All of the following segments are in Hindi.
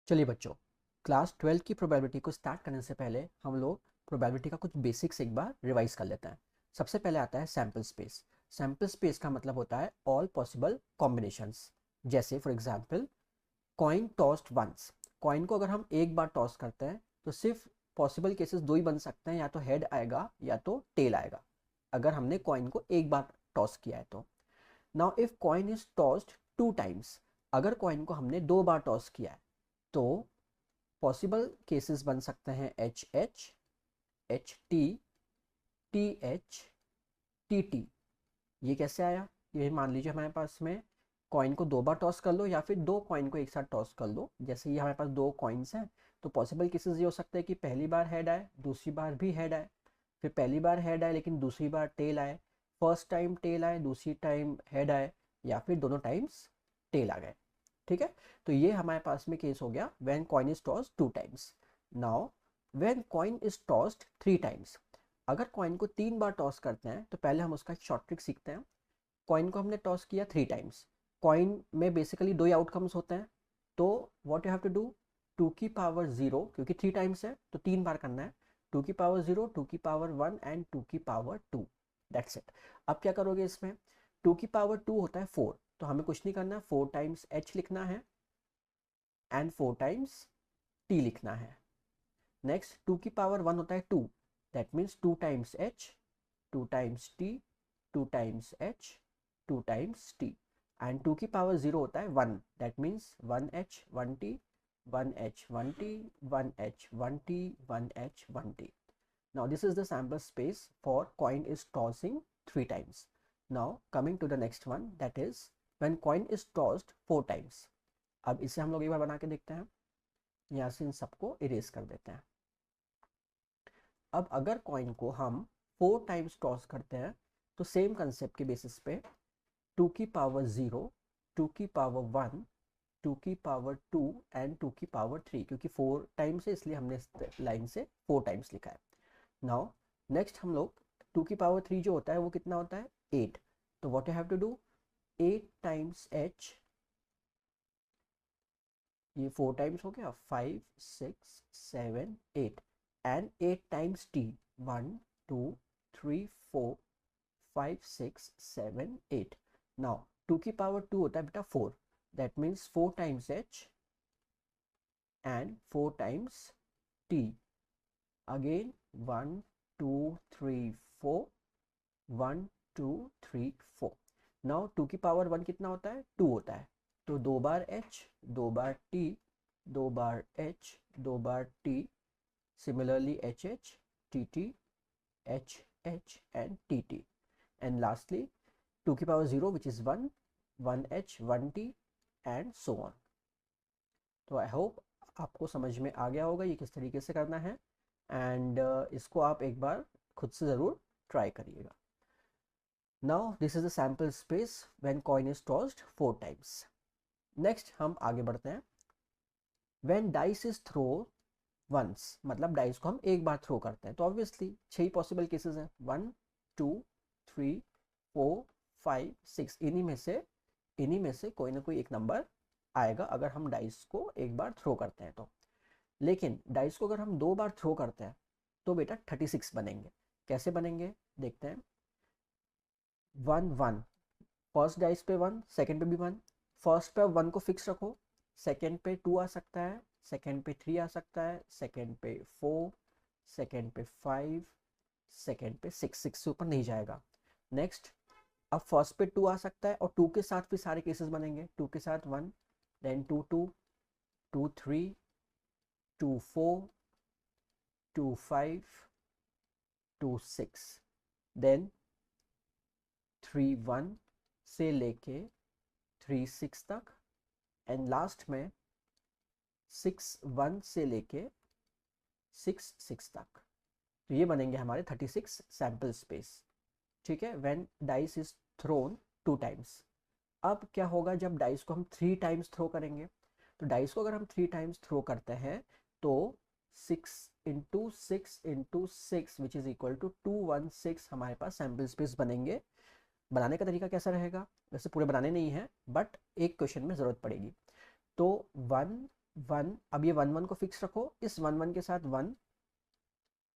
चलिए बच्चों, क्लास 12 की प्रोबेबिलिटी को स्टार्ट करने से पहले हम लोग प्रोबेबिलिटी का कुछ बेसिक्स एक बार रिवाइज कर लेते हैं। सबसे पहले आता है सैम्पल स्पेस। सैम्पल स्पेस का मतलब होता है ऑल पॉसिबल कॉम्बिनेशंस। जैसे for example, coin tossed once. Coin को अगर हम एक बार टॉस करते हैं तो सिर्फ पॉसिबल केसेस दो ही बन सकते हैं, या तो हेड आएगा या तो टेल आएगा, अगर हमने कॉइन को एक बार टॉस किया है तो। Now if coin is tossed 2 times, अगर कॉइन को हमने 2 बार टॉस किया है तो पॉसिबल केसेस बन सकते हैं H H, H T H, T T. ये कैसे आया? ये मान लीजिए हमारे पास में कॉइन को 2 बार टॉस कर लो या फिर 2 कॉइन को एक साथ टॉस कर लो। जैसे ये हमारे पास 2 कॉइन्स हैं, तो पॉसिबल केसेस ये हो सकते हैं कि पहली बार हेड आए, दूसरी बार भी हेड आए, फिर पहली बार हेड आए लेकिन दूसरी बार टेल आए, फर्स्ट टाइम टेल आए दूसरी टाइम हेड आए, या फिर दोनों टाइम्स टेल आ गए। ठीक है, तो ये हमारे पास में केस हो गया when coin is tossed 2 times. Now when coin is tossed 3 times, अगर कॉइन को 3 बार टॉस करते हैं तो पहले हम उसका एक शॉर्ट ट्रिक सीखते हैं। कॉइन को हमने टॉस किया 3 टाइम्स, कॉइन में बेसिकली दो ही आउटकम्स होते हैं, तो what you have to do, 2 की पावर 0, क्योंकि 3 टाइम्स है तो 3 बार करना है। 2 की पावर 0, 2 की पावर 1 एंड 2 की पावर 2, दैट्स इट। अब क्या करोगे इसमें, 2 की पावर 2 होता है 4, तो हमें कुछ नहीं करना है, 4 टाइम्स एच लिखना है एंड 4 टाइम्स टी लिखना है। नेक्स्ट 2 की पावर 1 होता है 2, that means 2 times H, 2 times T, 2 times H, 2 times T. And 2 की पावर 0 होता है 1, that means 1 H 1 T, 1 H 1 T, 1 H 1 T, 1 H 1 T. Now this is the sample space for coin is tossing 3 times. Now coming to the next one, that is when coin is tossed 4 times. अब इसे हम लोग एक बार बना के देखते हैं। यहाँ से इन सबको इरेज कर देते हैं। अब अगर कॉइन को हम 4 टाइम्स टॉस करते हैं तो सेम कंसेप्ट के बेसिस पे 2 की पावर 0, 2 की पावर 1, 2 की पावर 2 एंड 2 की पावर 3, क्योंकि 4 टाइम्स है इसलिए हमने इस लाइन से 4 टाइम्स लिखा है। नाउ नेक्स्ट हम लोग 2 की पावर 3 जो होता है वो कितना होता है 8, तो what you have to do, 8 times H, ये 4 टाइम्स हो गया, 5 6 7 8, एंड 8 टाइम्स टी, 1 2 3 4 5 6 7 8। नाउ 2 की पावर 2 होता है बेटा 4, that means 4 times H and 4 times T, again 1 2 3 4, 1 2 3 4। Now 2 की पावर 1 कितना होता है 2 होता है, तो 2 बार एच, 2 बार टी, 2 बार एच, 2 बार T, similarly H H, T T, H H and T T, and lastly 2 की power 0 which is 1, 1 H 1 T and so on. तो आई होप आपको समझ में आ गया होगा ये किस तरीके से करना है, एंड इसको आप एक बार खुद से ज़रूर ट्राई करिएगा। Now this is the sample space when coin is tossed 4 times. Next हम आगे बढ़ते हैं। When dice is throw once, मतलब डाइस को हम एक बार थ्रो करते हैं, तो ऑब्वियसली 6 पॉसिबल केसेस हैं, 1 2 3 4 5 6, इन्हीं में से कोई ना कोई एक नंबर आएगा अगर हम डाइस को एक बार थ्रो करते हैं तो। लेकिन डाइस को अगर हम 2 बार थ्रो करते हैं तो बेटा 36 बनेंगे। कैसे बनेंगे देखते हैं। 1 1, फर्स्ट डाइस पे 1, सेकंड पे भी 1, फर्स्ट पे 1 को फिक्स रखो, सेकंड पे 2 आ सकता है, सेकंड पे 3 आ सकता है, सेकंड पे 4, सेकंड पे 5, सेकंड पे 6, 6 से ऊपर नहीं जाएगा। नेक्स्ट, अब फर्स्ट पे 2 आ सकता है और 2 के साथ फिर सारे केसेस बनेंगे, 2 के साथ 1, देन 2 2, 2 3, 2 4, 2 5, 2 6, देन 3 1 से लेके 3 6 तक, एंड लास्ट में 6 1 से लेके 6 6 तक। तो ये बनेंगे हमारे 36 सैम्पल स्पेस। ठीक है, when dice is throne 2 times. अब क्या होगा जब डाइस को हम 3 टाइम्स थ्रो करेंगे, तो डाइस को अगर हम 3 टाइम्स थ्रो करते हैं तो 6 into 6 which is equal to 216 हमारे पास सैम्पल स्पेस बनेंगे। बनाने का तरीका कैसा रहेगा, वैसे पूरे बनाने नहीं है बट एक क्वेश्चन में ज़रूरत पड़ेगी। तो 1 1, अब ये 1 1 को फिक्स रखो, इस 1 1 के साथ 1,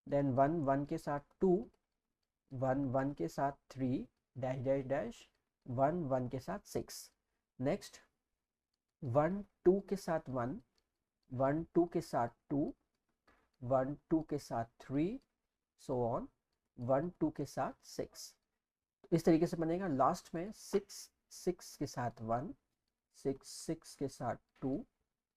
देन 1 1 के साथ 2, 1 1 के साथ 3 डैश डैश डैश, 1 1 के साथ 6, नेक्स्ट 1 2 के साथ 1, 1 2 के साथ 2, 1 2 के साथ 3, सो ऑन 1 2 के साथ 6। इस तरीके से बनेगा। लास्ट में 6 6 के साथ 1, 6 6 के साथ 2,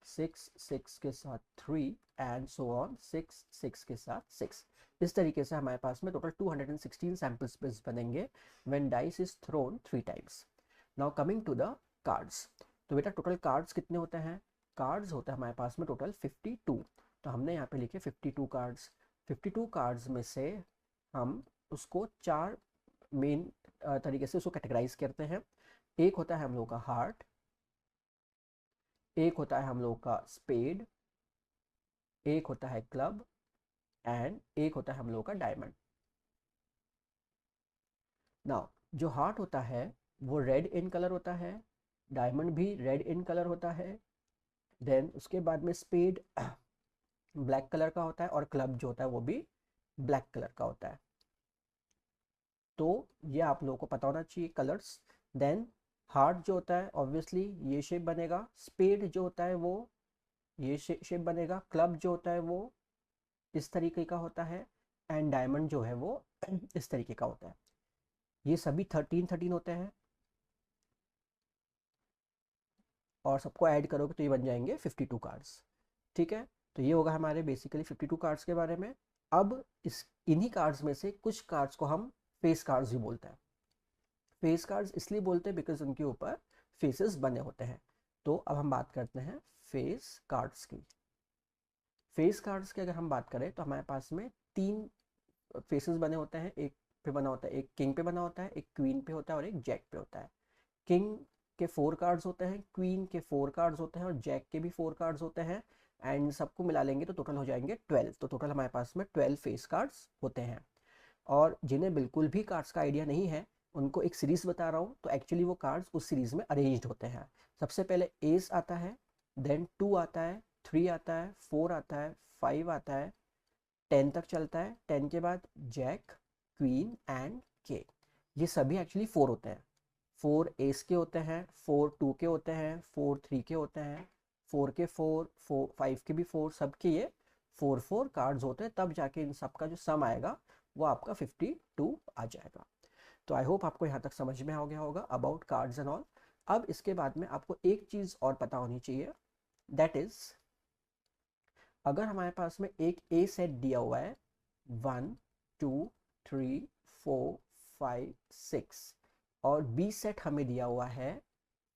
6 6 के साथ 3 एंड सो ऑन 6 6 के साथ 6। इस तरीके से हमारे पास में टोटल 216 सैम्पल स्पेस बनेंगे when dice is thrown 3 times. Now coming to the cards. तो बेटा टोटल कार्ड्स कितने होते हैं? कार्ड्स होता है हमारे पास में टोटल 52। तो हमने यहाँ पे लिखे 52 कार्ड्स। 52 कार्ड्स में से हम उसको 4 मेन तरीके से उसको कैटेगराइज करते हैं। एक होता है हम लोग का हार्ट, एक होता है हम लोग का स्पेड, एक होता है क्लब एंड एक होता है हम लोग का डायमंड। नाउ जो हार्ट होता है वो रेड इन कलर होता है, डायमंड भी रेड इन कलर होता है, देन उसके बाद में स्पेड ब्लैक कलर का होता है और क्लब जो होता है वो भी ब्लैक कलर का होता है। तो ये आप लोगों को पता होना चाहिए कलर्स। देन हार्ट जो होता है ऑब्वियसली ये शेप बनेगा, स्पेड जो होता है वो ये शेप बनेगा, क्लब जो होता है वो इस तरीके का होता है एंड डायमंड जो है वो इस तरीके का होता है। ये सभी 13 होते हैं और सबको ऐड करोगे तो ये बन जाएंगे 52 कार्ड्स। ठीक है, तो ये होगा हमारे बेसिकली 52 कार्ड्स के बारे में। अब इस इन्हीं कार्ड्स में से कुछ कार्ड्स को हम फेस कार्ड्स भी बोलते हैं। फेस कार्ड्स इसलिए बोलते हैं बिकॉज उनके ऊपर फेसेस बने होते हैं। तो अब हम बात करते हैं फेस कार्ड्स की। फेस कार्ड्स की अगर हम बात करें तो हमारे पास में 3 फेसेस बने होते हैं। एक पे बना होता है, एक किंग पे बना होता है, एक क्वीन पे होता है और एक जैक पे होता है। किंग के 4 कार्ड्स होते हैं, क्वीन के 4 कार्ड्स होते हैं और जैक के भी 4 कार्ड्स होते हैं एंड सबको मिला लेंगे तो टोटल हो जाएंगे 12। तो टोटल हमारे पास में 12 फेस कार्ड्स होते हैं। और जिन्हें बिल्कुल भी कार्ड्स का आइडिया नहीं है उनको एक सीरीज बता रहा हूँ, तो एक्चुअली वो कार्ड्स उस सीरीज में अरेंज्ड होते हैं। सबसे पहले एस आता है, देन 2 आता है, 3 आता है, 4 आता है, 5 आता है, 10 तक चलता है। 10 के बाद जैक, क्वीन एंड के। ये सभी एक्चुअली 4 होते हैं। 4 एस के होते हैं, 4 2 के होते हैं, 4 3 के होते हैं, 4 के 4 5 के भी 4, सबके ये 4 कार्ड्स होते हैं। तब जाके इन सब का जो सम आएगा वो आपका 52 आ जाएगा। तो आई होप आपको यहाँ तक समझ में आ गया होगा अबाउट कार्ड्स एंड ऑल। अब इसके बाद में आपको एक चीज़ और पता होनी चाहिए, दैट इज अगर हमारे पास में एक ए सेट दिया हुआ है 1 2 3 4 5 6 और बी सेट हमें दिया हुआ है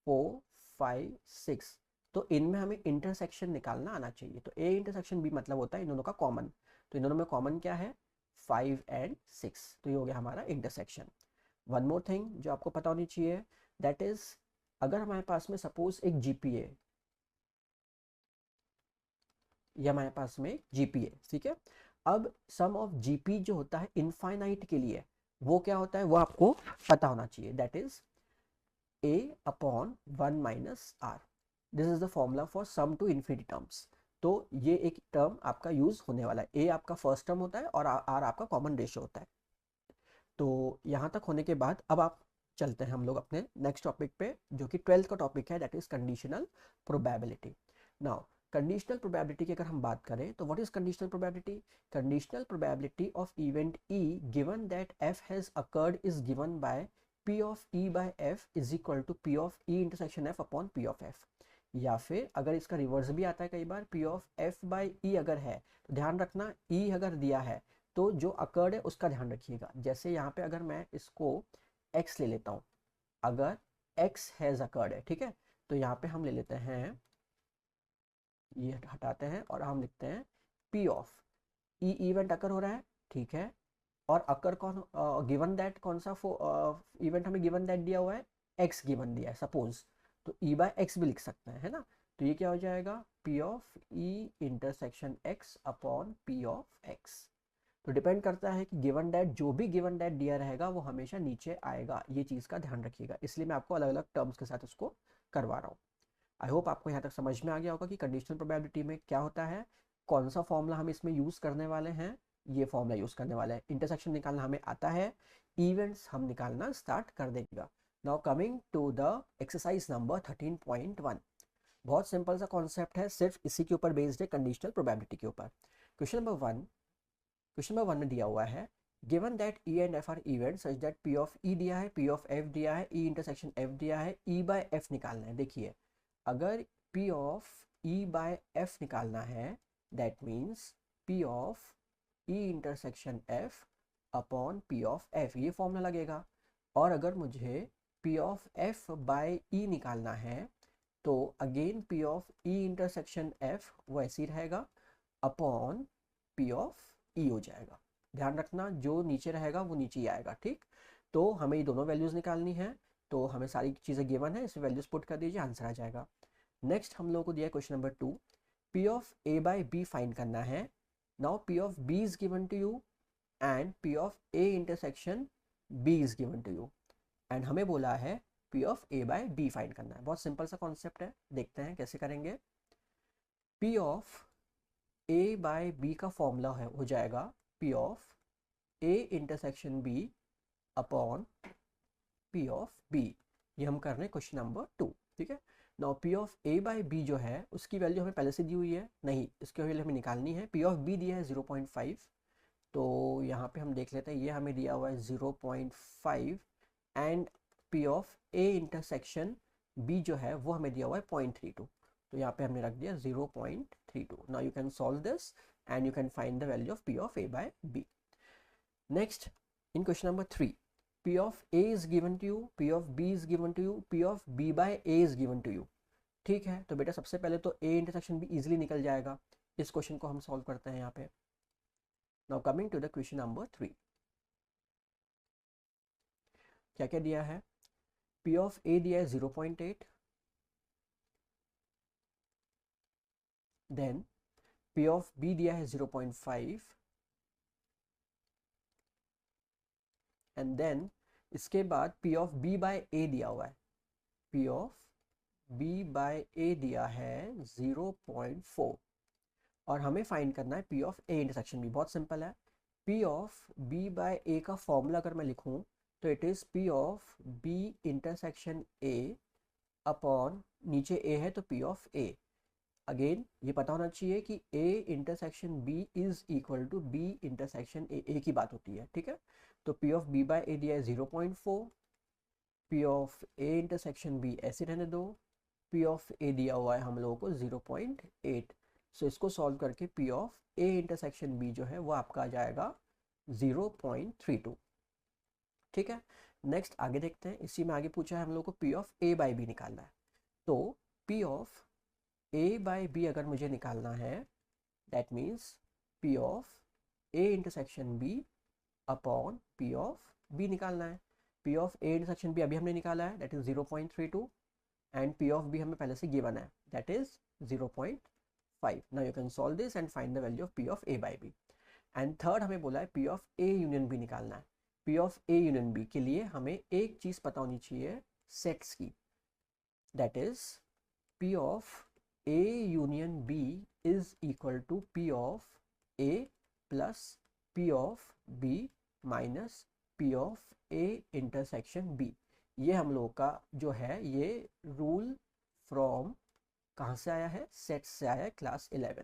4 5 6, तो इनमें हमें इंटरसेक्शन निकालना आना चाहिए। तो ए इंटरसेक्शन बी मतलब होता है इन दोनों का कॉमन। तो इन दोनों में कॉमन क्या है? 5 एंड 6। तो ये हो गया हमारा इंटरसेक्शन। वन मोर थिंग जो आपको पता होनी चाहिए, दैट इज अगर हमारे पास में सपोज एक जीपीए या हमारे पास में जीपीए, ठीक है। अब सम ऑफ जीपी जो होता है इनफाइनाइट के लिए वो क्या होता है वो आपको पता होना चाहिए, that is a upon 1 minus R. This is the formula for sum to infinity terms. तो ये एक टर्म आपका यूज होने वाला है। a आपका फर्स्ट टर्म होता है और r आपका कॉमन रेशियो होता है। तो यहाँ तक होने के बाद अब आप चलते हैं हम लोग अपने नेक्स्ट टॉपिक पे जो कि 12th का टॉपिक है, that is conditional probability. Now conditional probability की अगर हम बात करें तो what is conditional probability? Conditional probability of event E given that F has occurred is given by P of E by F is equal to P of E intersection F upon P of F. या फिर अगर इसका रिवर्स भी आता है कई बार, P of F by E अगर है तो ध्यान रखना ई अगर दिया है तो जो अकर्ड है उसका ध्यान रखिएगा। जैसे यहाँ पे अगर मैं इसको x ले लेता हूँ, अगर x हैज अकर्ड है, ठीक है, तो यहाँ पे हम ले लेते हैं, ये हटाते हैं और हम लिखते हैं p of E event occur हो रहा है, ठीक है। और अकर कौन गिवन दैट कौन सा इवेंट हमें गिवन दैट दिया हुआ है, x गिवन दिया है सपोज, तो e बाय x भी लिख सकते हैं, है ना। तो ये क्या हो जाएगा, p of e intersection x upon p of x। तो डिपेंड करता है कि गिवन डेट जो भी गिवन डेट दिया रहेगा वो हमेशा नीचे आएगा, ये चीज़ का ध्यान रखिएगा। इसलिए मैं आपको अलग अलग टर्म्स के साथ उसको करवा रहा हूँ। आई होप आपको यहाँ तक समझ में आ गया होगा कि कंडीशनल प्रोबेबिलिटी में क्या होता है, कौन सा फॉर्मूला हम इसमें यूज़ करने वाले हैं, ये फॉर्मूला यूज़ करने वाले हैं। इंटरसेक्शन निकालना हमें आता है, इवेंट्स हम निकालना स्टार्ट कर देगा। Now coming to the exercise number 13.1। बहुत सिंपल सा कॉन्सेप्ट है, सिर्फ इसी के ऊपर बेस्ड है, कंडीशनल प्रोबेबिलिटी के ऊपर। क्वेश्चन नंबर 1 में दिया हुआ है, given that E and F are event such that P of E दिया है, पी ऑफ एफ दिया है, ई इंटरसेक्शन एफ दिया है, ई बाय एफ निकालना है। देखिए, अगर P of E by F निकालना है, that means P of E intersection F upon P of F, ये फॉर्मूला लगेगा। और अगर मुझे पी ऑफ एफ बाय ई निकालना है, तो again P of E intersection F वो ऐसे ही रहेगा, अपॉन पी ऑफ ई हो जाएगा। ध्यान रखना, जो नीचे रहेगा वो नीचे ही आएगा, ठीक। तो हमें ये दोनों वैल्यूज़ निकालनी है, तो हमें सारी चीज़ें गिवन है, इसमें वैल्यूज़ पुट कर दीजिए, आंसर आ जाएगा। नेक्स्ट हम लोग को दिया है question number 2, P of A by B find करना है। Now P of B is given to you and P of A intersection B is given to you, and हमें बोला है P of A by B find करना है। बहुत सिंपल सा कॉन्सेप्ट है, देखते हैं कैसे करेंगे। P of A by B का फॉर्मूला है हो जाएगा P of A intersection B upon P of B. ये हम कर रहे हैं क्वेश्चन नंबर 2, ठीक है। Now P of A by B जो है उसकी वैल्यू हमें पहले से दी हुई है, नहीं इसकी वैल्यू हमें निकालनी है। पी ऑफ बी दिया है 0.5, तो यहाँ पे हम देख लेते हैं, ये हमें दिया हुआ है 0.5 and P of A intersection B जो है वो हमें दिया हुआ है 0.32, तो यहाँ पे हमने रख दिया 0.32। Now you can solve this and you can find the value of P of A by B. Next, in question number 3, P of A is given to you, P of B is given to you, P of B by A is given to you. ठीक है, तो बेटा सबसे पहले तो ए इंटरसेक्शन बी इजिली निकल जाएगा, इस क्वेश्चन को हम सॉल्व करते हैं यहाँ पे। Now coming to the question number 3, क्या क्या दिया है, पी ऑफ ए दिया है 0.8, देन पी ऑफ बी दिया है 0.5, एंड देन इसके बाद P of B by A दिया हुआ है, P of B by A दिया है 0.4, और हमें फाइंड करना है P of A intersection B. बहुत सिंपल है, P of B by A का फॉर्मूला अगर मैं लिखूं तो it is P of B intersection A upon, नीचे ए है तो पी ऑफ ए। अगेन ये पता होना चाहिए कि A intersection B is equal to B intersection A की बात होती है, ठीक है। तो P of B by A दिया है 0.4, P of A intersection B ऐसे रहने दो, पी ऑफ ए दिया हुआ है हम लोगों को 0.8, सो इसको सॉल्व करके P of A intersection B जो है वो आपका आ जाएगा 0.32, ठीक है। नेक्स्ट आगे देखते हैं, इसी में आगे पूछा है हम लोग को P of A by B निकालना है। तो P of A by B अगर मुझे निकालना है, that means P of A intersection B upon P of B निकालना है। P of A intersection B अभी हमने निकाला है, that is 0.32, and P of B हमें पहले से गिवन है, that is 0.5। Now you can solve this and find the value of P of A by B. And third हमें बोला है P of A union B निकालना है। P of A union B के लिए हमें एक चीज़ पता होनी चाहिए, सेट्स की, that is P of A union B is equal to P of A plus P of B minus P of A intersection B. ये हम लोग का जो है ये रूल फ्रॉम कहाँ से आया है, सेट से आया है, क्लास 11,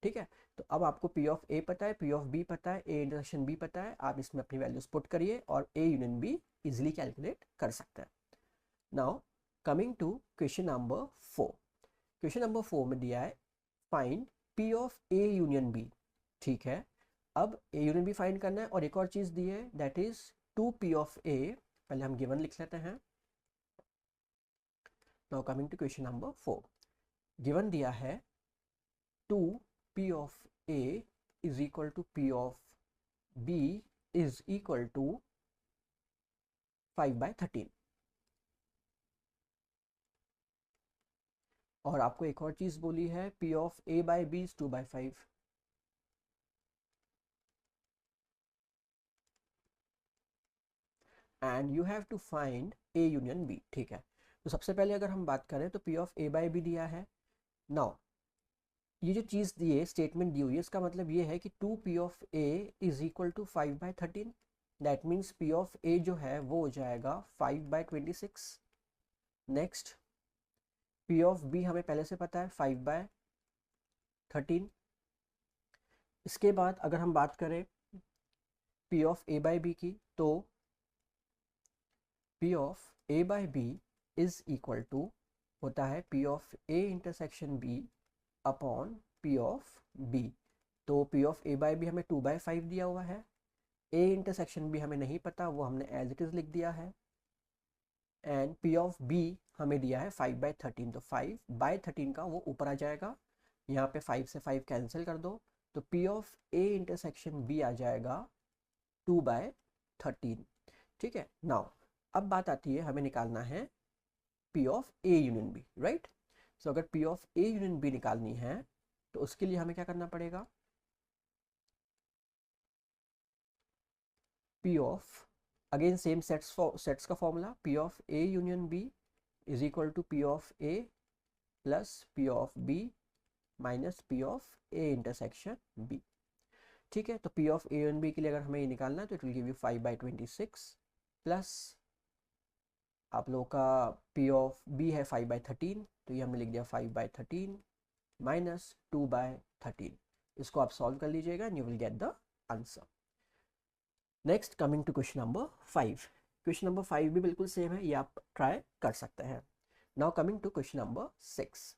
ठीक है। तो अब आपको पी ऑफ ए पता है, पी ऑफ बी पता है, ए इंटरसेक्शन बी पता है, आप इसमें अपनी वैल्यूज पुट करिए और A union B easily calculate कर सकते हैं। Now coming to question number 4, question number 4 में दिया है find P of A union B, ठीक है। अब ए यूनियन बी फाइंड करना है और एक और चीज़ दी है, दैट इज 2p ऑफ ए, पहले हम गिवन लिख लेते हैं। Now coming to question number 4, given दिया है 2p of a is equal to p of b is equal to 5/13, और आपको एक और चीज़ बोली है p of a by b is 2/5। And you have to find A union B, ठीक है। तो सबसे पहले अगर हम बात करें तो P of A by B दिया है। नाउ ये जो चीज़ दी है, स्टेटमेंट दी हुई है, इसका मतलब ये है कि 2p of A is equal to 5/13। That means p of A जो है वो हो जाएगा 5/26। नेक्स्ट p ऑफ b हमें पहले से पता है 5/13। इसके बाद अगर हम बात करें p of a by B की, तो p of a by B is equal to होता है p of a intersection b upon p of b। तो p of a by B हमें 2/5 दिया हुआ है, a इंटरसेक्शन b हमें नहीं पता, वो हमने एज इट इज़ लिख दिया है, एंड p ऑफ b हमें दिया है 5/13। तो 5/13 का वो ऊपर आ जाएगा, यहाँ पे 5 से 5 कैंसिल कर दो, तो p of a intersection b आ जाएगा 2/13। ठीक है। नाउ अब बात आती है, हमें निकालना है p of a union b, right. So अगर p of a union b निकालनी है तो उसके लिए हमें क्या करना पड़ेगा, p of, again same sets का formula, p of a union b is equal to p of a plus p of b minus p of a intersection b। ठीक है। तो p of a union b के लिए अगर हमें ये निकालना है तो it will give you 5/26 plus आप लोगों का p ऑफ b है 5/13, तो ये हमने लिख दिया 5/13 माइनस 2/13। इसको आप सॉल्व कर लीजिएगा and you will get the answer. Next coming to question number 5। Question number 5 भी बिल्कुल सेम है, ये आप ट्राई कर सकते हैं। Now coming to question number 6।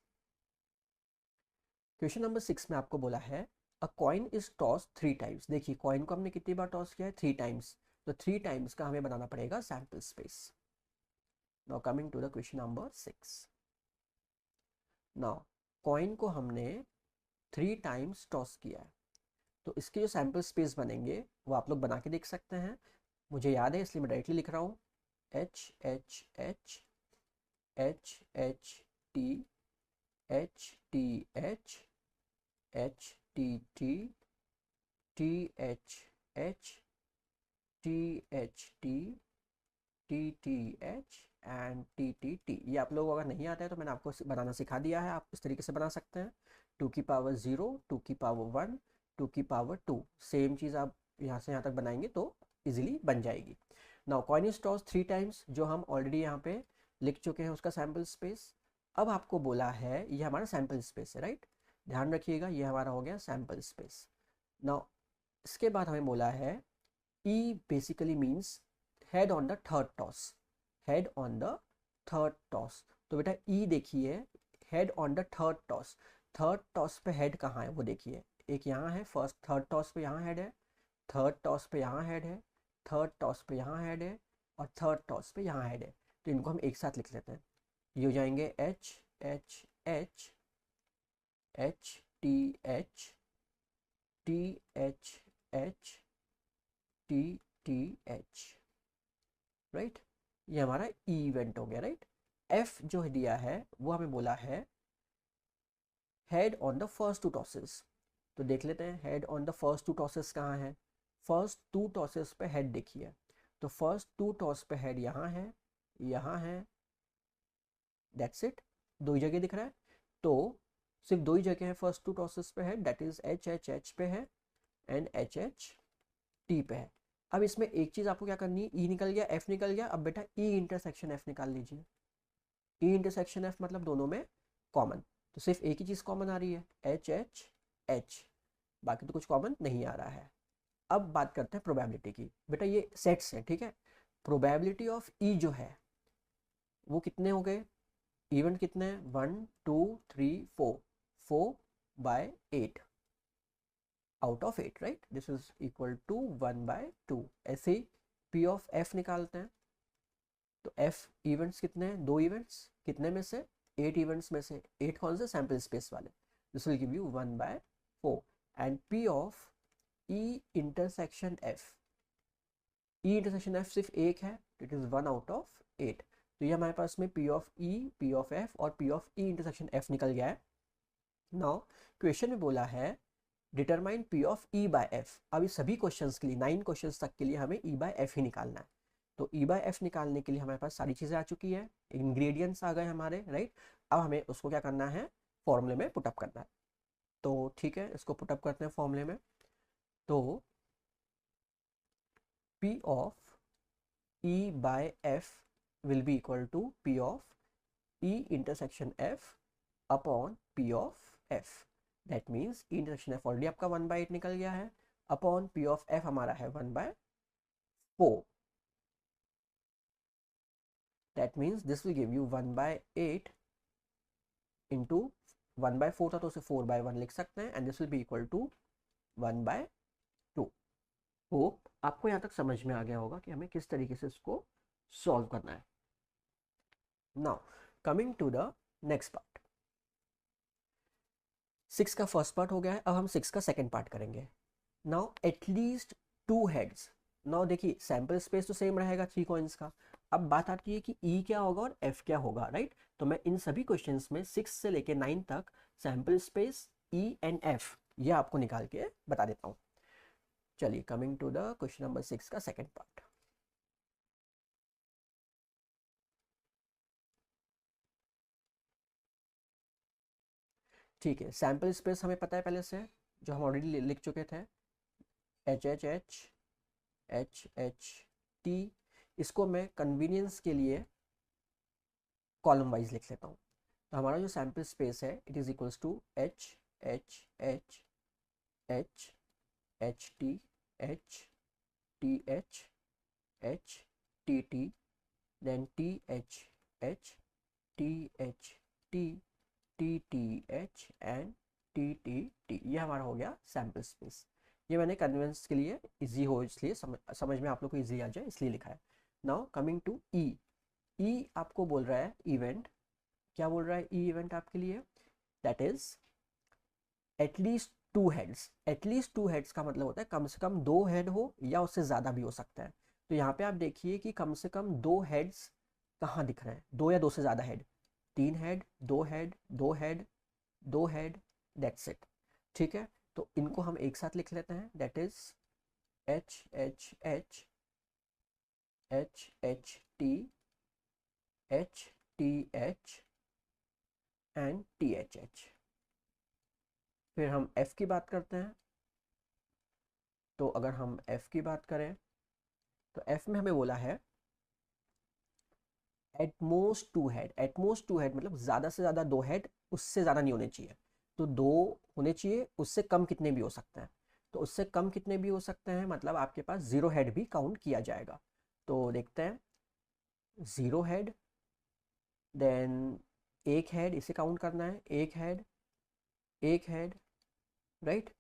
Question number 6 में आपको बोला है a coin is toss 3 times. देखिए कॉइन को हमने कितनी बार टॉस किया है, 3 टाइम्स, तो 3 टाइम्स का हमें बनाना पड़ेगा sample space. Now coming to the question number 6। नाउ कॉइन को हमने 3 टाइम्स टॉस किया है, तो इसके जो सैंपल स्पेस बनेंगे वो आप लोग बना के देख सकते हैं। मुझे याद है इसलिए मैं डायरेक्टली लिख रहा हूँ, H H H H H T H T H H T T T H H T H T T T H and T T T. ये आप लोगों को अगर नहीं आता है तो मैंने आपको बनाना सिखा दिया है, आप इस तरीके से बना सकते हैं। 2 की पावर 0, 2 की पावर 1, 2 की पावर 2, सेम चीज़ आप यहाँ से यहाँ तक बनाएंगे तो इजीली बन जाएगी। Now coin is toss 3 times, जो हम ऑलरेडी यहाँ पे लिख चुके हैं उसका सैम्पल स्पेस। अब आपको बोला है ये हमारा सैम्पल स्पेस है, राइट। ध्यान रखिएगा ये हमारा हो गया सैम्पल स्पेस। नाउ इसके बाद हमें बोला है E basically means head on the third toss, head on the third toss. तो बेटा ई देखिए head on the third toss, third toss पे हेड कहाँ है वो देखिए, एक यहाँ है, फर्स्ट थर्ड टॉस पे यहाँ हेड है, थर्ड टॉस पे यहाँ हेड है, थर्ड टॉस पे यहाँ हेड है, और थर्ड टॉस पे यहाँ हेड है। तो इनको हम एक साथ लिख लेते हैं, ये हो जाएंगे H H H H T H T H H T T H, right. ये हमारा इवेंट हो गया, राइट। एफ जो दिया है वो हमें बोला है head on the first 2 tosses. तो देख लेते हैं head on the first 2 tosses कहाँ है। फर्स्ट 2 टॉसेस पे हेड देखिए, तो फर्स्ट 2 टॉस पे हेड यहाँ है, यहाँ है, दैट्स इट, 2 ही जगह दिख रहा है। तो सिर्फ 2 ही जगह है फर्स्ट 2 टॉसेस पे head, that is H H H पे है एंड एच एच टी पे है। अब इसमें एक चीज आपको क्या करनी है, ई निकल गया, एफ निकल गया, अब बेटा ई इंटरसेक्शन एफ निकाल लीजिए। ई इंटरसेक्शन एफ मतलब दोनों में कॉमन, तो सिर्फ एक ही चीज कॉमन आ रही है एच एच एच, बाकी तो कुछ कॉमन नहीं आ रहा है। अब बात करते हैं प्रोबेबिलिटी की। बेटा ये सेट्स है, ठीक है। प्रोबेबिलिटी ऑफ ई जो है वो कितने हो गए, इवेंट कितने हैं, 1 2 3 4, 4/8 out of 8, right. This is equal to 1/2। ऐसे ही पी ऑफ एफ निकालते हैं, तो एफ इवेंट्स कितने हैं, 2 इवेंट्स, कितने में से, 8 इवेंट्स में से, 8 कौन से, सैंपल स्पेस वाले, this will give you 1/4। And P of E intersection F, E intersection F सिर्फ एक है, इट इज 1 आउट ऑफ 8। तो ये हमारे पास में P of E, P of F और P of E intersection F निकल गया है। नाउ क्वेश्चन में बोला है determine P of E by F. अब ये सभी क्वेश्चंस के लिए 9 क्वेश्चंस तक के लिए हमें ई बाय एफ ही निकालना है। तो ई बाय एफ निकालने के लिए हमारे पास सारी चीज़ें आ चुकी है, इंग्रेडिएंट्स आ गए हमारे, राइट। अब हमें उसको क्या करना है, फॉर्मूले में पुटअप करना है। तो ठीक है, इसको पुटअप करते हैं फॉर्मूले में। तो P of E by F will be equal to P of E intersection F upon P of F। That means E intersection F already आपका 1/8 निकल गया है, अपॉन P ऑफ F हमारा है 1/4। That means this will give you 1/8 into 1/4 था तो उसे 4/1 लिख सकते हैं, and this will be equal to 1/2। Hope आपको यहाँ तक समझ में आ गया होगा कि हमें किस तरीके से इसको सॉल्व करना है। Now coming to the next part. 6 का फर्स्ट पार्ट हो गया है, अब हम 6 का सेकेंड पार्ट करेंगे। Now at least 2 heads. नाउ देखिए सैंपल स्पेस तो सेम रहेगा 3 कॉइन्स का। अब बात आती है कि E क्या होगा और F क्या होगा, राइट। तो मैं इन सभी क्वेश्चंस में 6 से लेके 9 तक sample space E and F ये आपको निकाल के बता देता हूँ। चलिए coming to the question number 6 का सेकेंड पार्ट। ठीक है, सैंपल स्पेस हमें पता है पहले से, जो हम ऑलरेडी लिख चुके थे, H H H H H T. इसको मैं कन्वीनियंस के लिए कॉलम वाइज लिख लेता हूँ। तो हमारा जो सैंपल स्पेस है it is equals to H H H H H T H T H H T T, then T H H T H T T T H and T T T. ये हमारा हो गया सैंपल स्पेस। ये मैंने कन्वेंस के लिए इजी हो, इसलिए समझ में आप लोग को इजी आ जाए इसलिए लिखा है। नाउ कमिंग टू ई। ई आपको बोल रहा है इवेंट। क्या बोल रहा है ई इवेंट आपके लिए? That is at least 2 heads. At least 2 heads का मतलब होता है कम से कम 2 हेड हो या उससे ज़्यादा भी हो सकता है। तो यहाँ पे आप देखिए कि कम से कम 2 हेड्स कहाँ दिख रहे हैं, 2 या 2 से ज़्यादा head, 3 head, 2 head, 2 head, 2 head, that's it. ठीक है, तो इनको हम एक साथ लिख लेते हैं, that is H H H H H T H T H and T H H. फिर हम F की बात करते हैं। तो अगर हम F की बात करें तो F में हमें बोला है एटमोस्ट 2 हेड। एटमोस्ट 2 हेड मतलब ज़्यादा से ज़्यादा 2 हेड, उससे ज़्यादा नहीं होने चाहिए। तो 2 होने चाहिए, उससे कम कितने भी हो सकते हैं। तो उससे कम कितने भी हो सकते हैं मतलब आपके पास 0 हेड भी काउंट किया जाएगा। तो देखते हैं 0 हेड, देन 1 हेड, इसे काउंट करना है, 1 हेड, 1 हेड, राइट।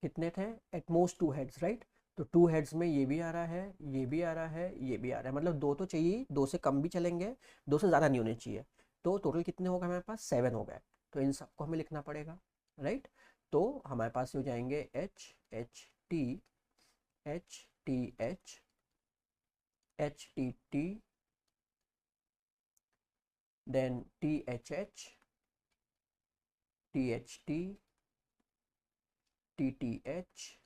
कितने थे? At most 2 heads, right. तो 2 हेड्स में ये भी आ रहा है, ये भी आ रहा है, ये भी आ रहा है, मतलब 2 तो चाहिए, 2 से कम भी चलेंगे, 2 से ज़्यादा नहीं होने चाहिए। तो टोटल कितने हो गए हमारे पास? 7 हो गए। तो इन सबको हमें लिखना पड़ेगा, राइट। तो हमारे पास हो जाएंगे H H T H T H H T T, then T H H T H T T T H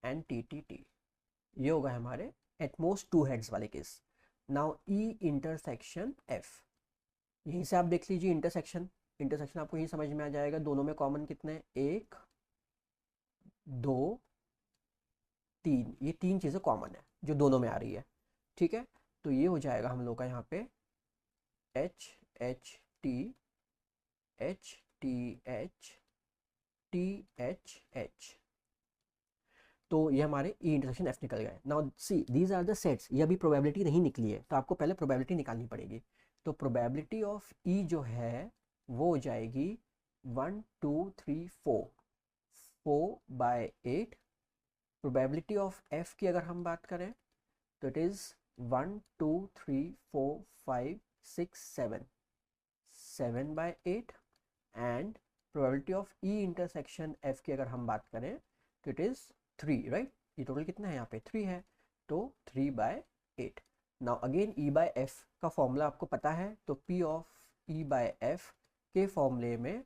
and T T T. ये होगा हमारे एटमोस्ट 2 हेड्स वाले केस। नाउ ई इंटरसेक्शन एफ, यहीं से आप देख लीजिए इंटरसेक्शन। इंटरसेक्शन आपको यही समझ में आ जाएगा, दोनों में कॉमन कितने? 1 2 3, ये 3 चीज़ें कॉमन है जो दोनों में आ रही है। ठीक है, तो ये हो जाएगा हम लोग का यहाँ पे H H T H T H T H H. तो ये हमारे ई इंटरसेक्शन एफ निकल गए। Now see these are the sets. ये अभी प्रोबेबिलिटी नहीं निकली है, तो आपको पहले प्रोबेबिलिटी निकालनी पड़ेगी। तो प्रोबेबिलिटी ऑफ ई जो है वो हो जाएगी 1 2 3 4, 4/8। प्रोबेबिलिटी ऑफ एफ की अगर हम बात करें तो it is 1 2 3 4 5 6 7, 7/8। And probability of E intersection F की अगर हम बात करें तो इट इज़ 3, राइट। ये टोटल कितना है यहाँ पे? 3 है, तो 3/8। Now again E by F का फॉर्मूला आपको पता है, तो P of E by F के फॉर्मूले में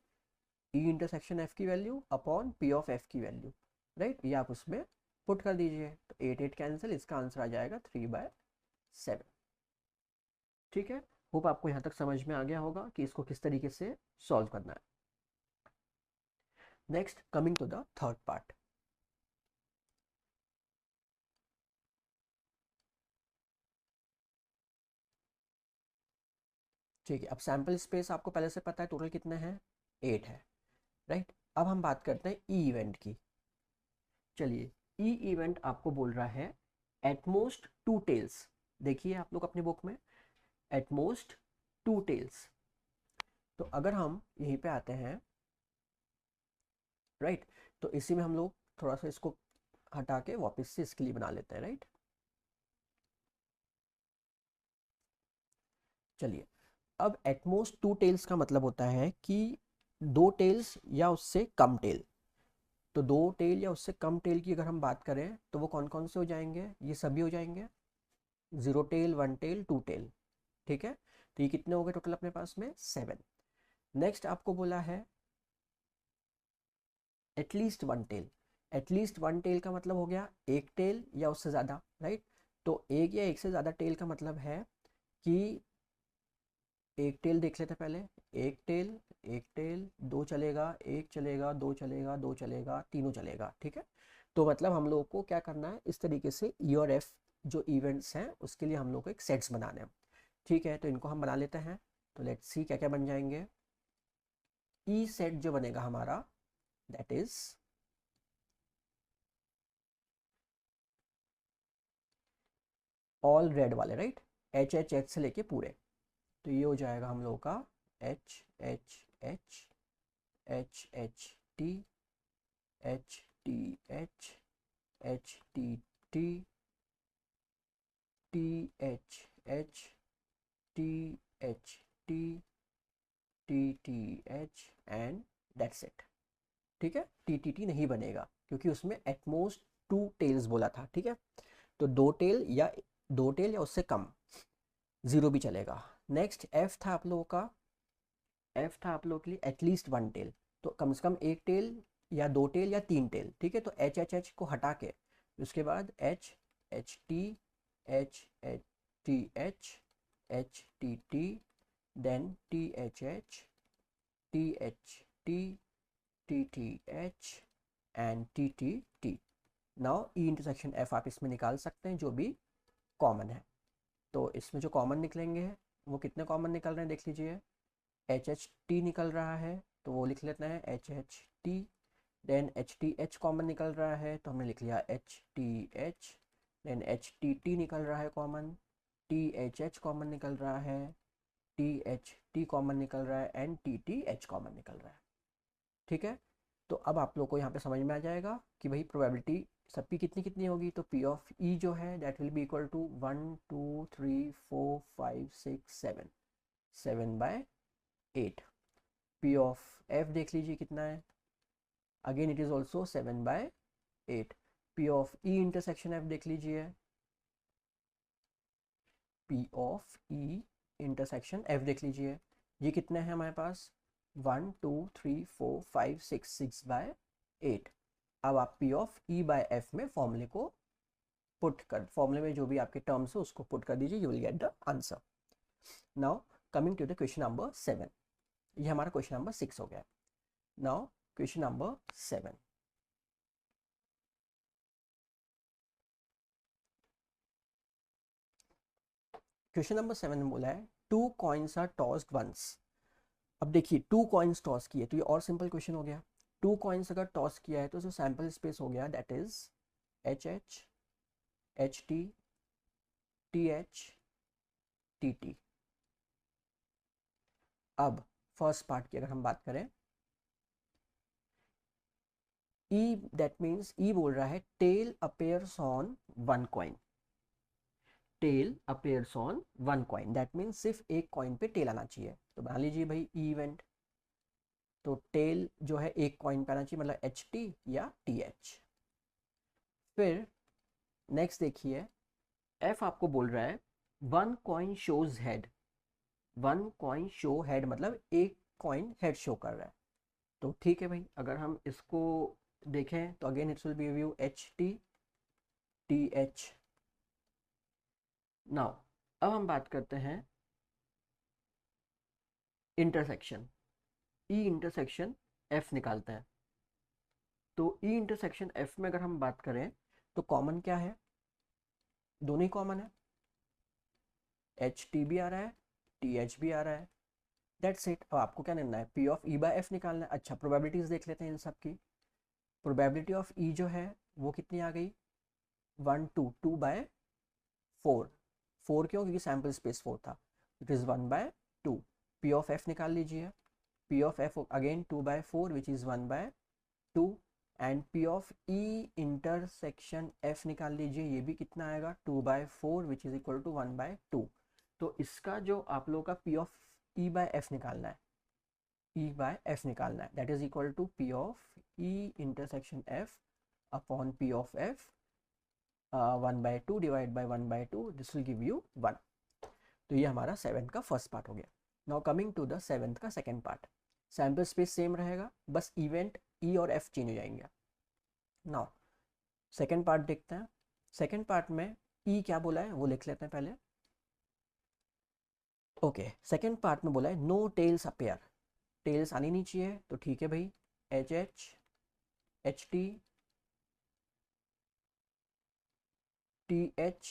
ई इंटरसेक्शन एफ की value upon P of F की वैल्यू, राइट। ये आप उसमें पुट कर दीजिए, तो 8 कैंसिल, इसका आंसर आ जाएगा 3/7। ठीक है, होप आपको यहाँ तक समझ में आ गया होगा कि इसको किस तरीके से सॉल्व करना है। Next, coming to the third part. ठीक है, अब सैम्पल स्पेस आपको पहले से पता है टोटल कितने हैं, 8 है, राइट। अब हम बात करते हैं ई इवेंट की। चलिए, ई इवेंट आपको बोल रहा है एटमोस्ट 2 टेल्स। देखिए आप लोग अपनी बुक में, एटमोस्ट 2 टेल्स। तो अगर हम यहीं पे आते हैं, राइट, तो इसी में हम लोग थोड़ा सा इसको हटा के वापस से इसके लिए बना लेते हैं, राइट। चलिए, अब एटमोस्ट 2 टेल्स का मतलब होता है कि 2 टेल्स या उससे कम टेल। तो 2 टेल या उससे कम टेल की अगर हम बात करें तो वो कौन कौन से हो जाएंगे, ये सभी हो जाएंगे, 0 टेल, 1 टेल, 2 टेल। ठीक है, तो ये कितने हो गए टोटल अपने पास में, 7। नेक्स्ट आपको बोला है एटलीस्ट 1 टेल। एटलीस्ट 1 टेल का मतलब हो गया एक टेल या उससे ज़्यादा, राइट। तो एक या एक से ज़्यादा टेल का मतलब है कि एक टेल देख लेते पहले, एक टेल, एक टेल, दो चलेगा, एक चलेगा, दो चलेगा, दो चलेगा, तीनों चलेगा। ठीक है, तो मतलब हम लोग को क्या करना है, इस तरीके से ई और एफ जो इवेंट्स हैं उसके लिए हम लोग को एक सेट्स बनाने हैं। ठीक है, तो इनको हम बना लेते हैं। तो लेट्स सी क्या क्या बन जाएंगे। ई सेट जो बनेगा हमारा, दैट इज ऑल रेड वाले, राइट, एच एच एच से लेके पूरे। तो ये हो जाएगा हम लोग का H H H, H H T, H T H, H T T, T H H, T H T, T T H, and that's it. ठीक है, टी टी टी नहीं बनेगा क्योंकि उसमें एटमोस्ट 2 टेल्स बोला था। ठीक है, तो 2 टेल या उससे कम, 0 भी चलेगा। नेक्स्ट एफ था आप लोगों का, एफ था आप लोगों के लिए एटलीस्ट 1 टेल। तो कम से कम एक टेल या 2 टेल या 3 टेल। ठीक है, तो एच एच एच को हटा के उसके बाद H H T, H H T H, H T T, then T H H, T H T, T T H, and T T T. Now E intersection F आप इसमें निकाल सकते हैं जो भी कॉमन है। तो इसमें जो कॉमन निकलेंगे वो कितने कॉमन निकल रहे हैं देख लीजिए। एच एच टी निकल रहा है तो वो लिख लेते हैं H H T. Then H T H common निकल रहा है तो हमने लिख लिया H T H. Then H T T निकल रहा है common, T H H common निकल रहा है, टी एच टी कॉमन निकल रहा है, and T T H common निकल रहा है। ठीक है, तो अब आप लोग को यहाँ पे समझ में आ जाएगा कि भाई प्रोबेबिलिटी सबकी कितनी कितनी होगी। तो पी ऑफ ई जो है that will be equal to 1 2 3 4 5 6 7, 7/8। P of F देख लीजिए कितना है, again it is also 7/8। P of E intersection F देख लीजिए, P of E intersection F देख लीजिए, ये कितने हैं हमारे पास, 1 2 3 4 5 6, 6/8। अब आप P of E by F में फॉर्मूले को पुट कर, फॉर्मूले में जो भी आपके टर्म्स है उसको पुट कर दीजिए, you will get the answer. Now coming to the question number 7, ये हमारा क्वेश्चन नंबर 6 हो गया। Now question number 7, question number 7 में बोला है 2 कॉइन्स आर टॉस्ड वंस। अब देखिए 2 कॉइन्स टॉस किए तो ये और सिंपल क्वेश्चन हो गया। 2 कॉइन्स अगर टॉस किया है तो जो सैंपल स्पेस हो गया that is H H, H T, T H, T T. अब फर्स्ट पार्ट की अगर हम बात करें, ई दैट मीन्स ई बोल रहा है tail appears on 1 coin. Tail appears on 1 coin that means सिर्फ एक कॉइन पे टेल आना चाहिए। तो बना लीजिए भाई ई इवेंट, तो टेल जो है एक कॉइन पे आना चाहिए, मतलब एच टी या टी एच। फिर नेक्स्ट देखिए, एफ आपको बोल रहा है 1 coin shows head. 1 coin show head मतलब एक कॉइन हेड शो कर रहा है। तो ठीक है भाई, अगर हम इसको देखें तो again it's will be view H T, TH। Now अब हम बात करते हैं इंटरसेक्शन। E इंटरसेक्शन F निकालते हैं। तो E इंटरसेक्शन F में अगर हम बात करें तो कॉमन क्या है, दोनों ही कॉमन है, HT भी आ रहा है, TH भी आ रहा है, दैट्स इट। अब आपको क्या लेना है, P of E by F निकालना है। अच्छा, प्रोबेबिलिटीज देख लेते हैं इन सब की। प्रोबेबिलिटी ऑफ E जो है वो कितनी आ गई, 1 2 2 बाय 4। 4 क्यों, क्योंकि सैम्पल स्पेस 4 था, it is 1 by 2। P of F निकाल लीजिए, P of F again 2 by 4 which is 1 by 2। And P of E intersection F निकाल लीजिए, ये भी कितना आएगा, 2 by 4 which is equal to 1 by 2। तो इसका जो आप लोगों का P of E by F निकालना है, E बाय F निकालना है, that is equal to P of E intersection F upon P of F 1 by 2 divide by 1 by 2, this will give you 1। तो ये हमारा 7th का फर्स्ट पार्ट हो गया। Now coming to the 7th का second part. Sample space same रहेगा, बस इवेंट E और F चेंज हो जाएंगे। नाउ सेकेंड पार्ट देखते हैं। सेकेंड पार्ट में E क्या बोला है वो लिख लेते हैं पहले। ओके, सेकेंड पार्ट में बोला है नो टेल्स अपेयर। टेल्स आनी नहीं चाहिए, तो ठीक है भाई, HH HT TH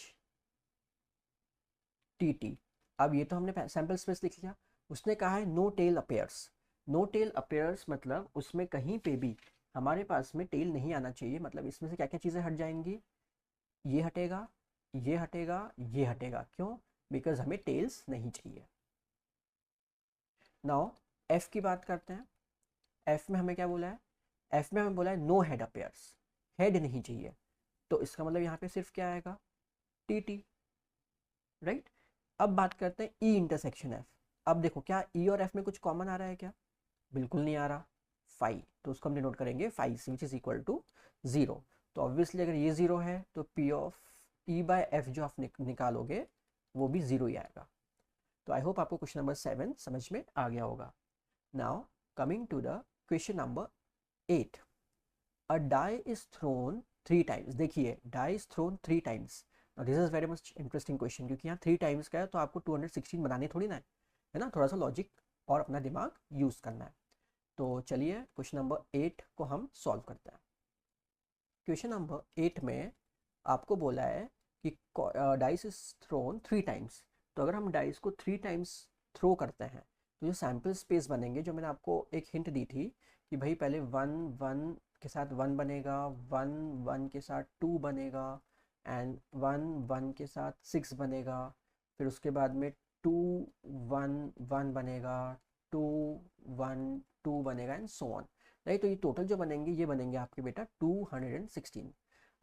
TT। अब ये तो हमने सैम्पल स्पेस लिख लिया। उसने कहा है no tail appears. No tail appears मतलब उसमें कहीं पे भी हमारे पास में टेल नहीं आना चाहिए। मतलब इसमें से क्या क्या चीज़ें हट जाएंगी, ये हटेगा, ये हटेगा, ये हटेगा। क्यों, बिकॉज हमें टेल्स नहीं चाहिए। नाउ F की बात करते हैं। F में हमें क्या बोला है, F में हमें बोला है नो हेड अपेयर्स, हेड नहीं चाहिए। तो इसका मतलब यहाँ पे सिर्फ क्या आएगा, TT, राइट। अब बात करते हैं E इंटरसेक्शन F। अब देखो क्या E और F में कुछ कॉमन आ रहा है क्या, बिल्कुल नहीं आ रहा, 5। तो उसको हम डिनोट करेंगे 5 से, विच इज इक्वल टू 0। तो ऑब्वियसली अगर ये 0 है तो P of E by F जो आप निकालोगे वो भी 0 ही आएगा। तो आई होप आपको क्वेश्चन नंबर 7 समझ में आ गया होगा। Now coming to the question number 8। A die is thrown 3 times. देखिए die is thrown 3 times. This is very much interesting question, क्योंकि यहाँ 3 टाइम्स का है तो आपको 216 बनाने थोड़ी ना है ना, थोड़ा सा लॉजिक और अपना दिमाग यूज करना है। तो चलिए क्वेश्चन नंबर 8 को हम सॉल्व करते हैं। क्वेश्चन नंबर 8 में आपको बोला है कि डाइस इज थ्रोन 3 टाइम्स। तो अगर हम डाइस को 3 टाइम्स थ्रो करते हैं तो जो सैम्पल स्पेस बनेंगे, जो मैंने आपको एक हिंट दी थी कि भाई पहले 1 1 के साथ 1 बनेगा, 1 1 के साथ 2 बनेगा, एंड 1 1 के साथ 6 बनेगा, फिर उसके बाद में 2 1 1 बनेगा, 2 1 2 बनेगा, एंड सो ऑन, राइट। तो ये टोटल जो बनेंगे ये बनेंगे आपके बेटा 216।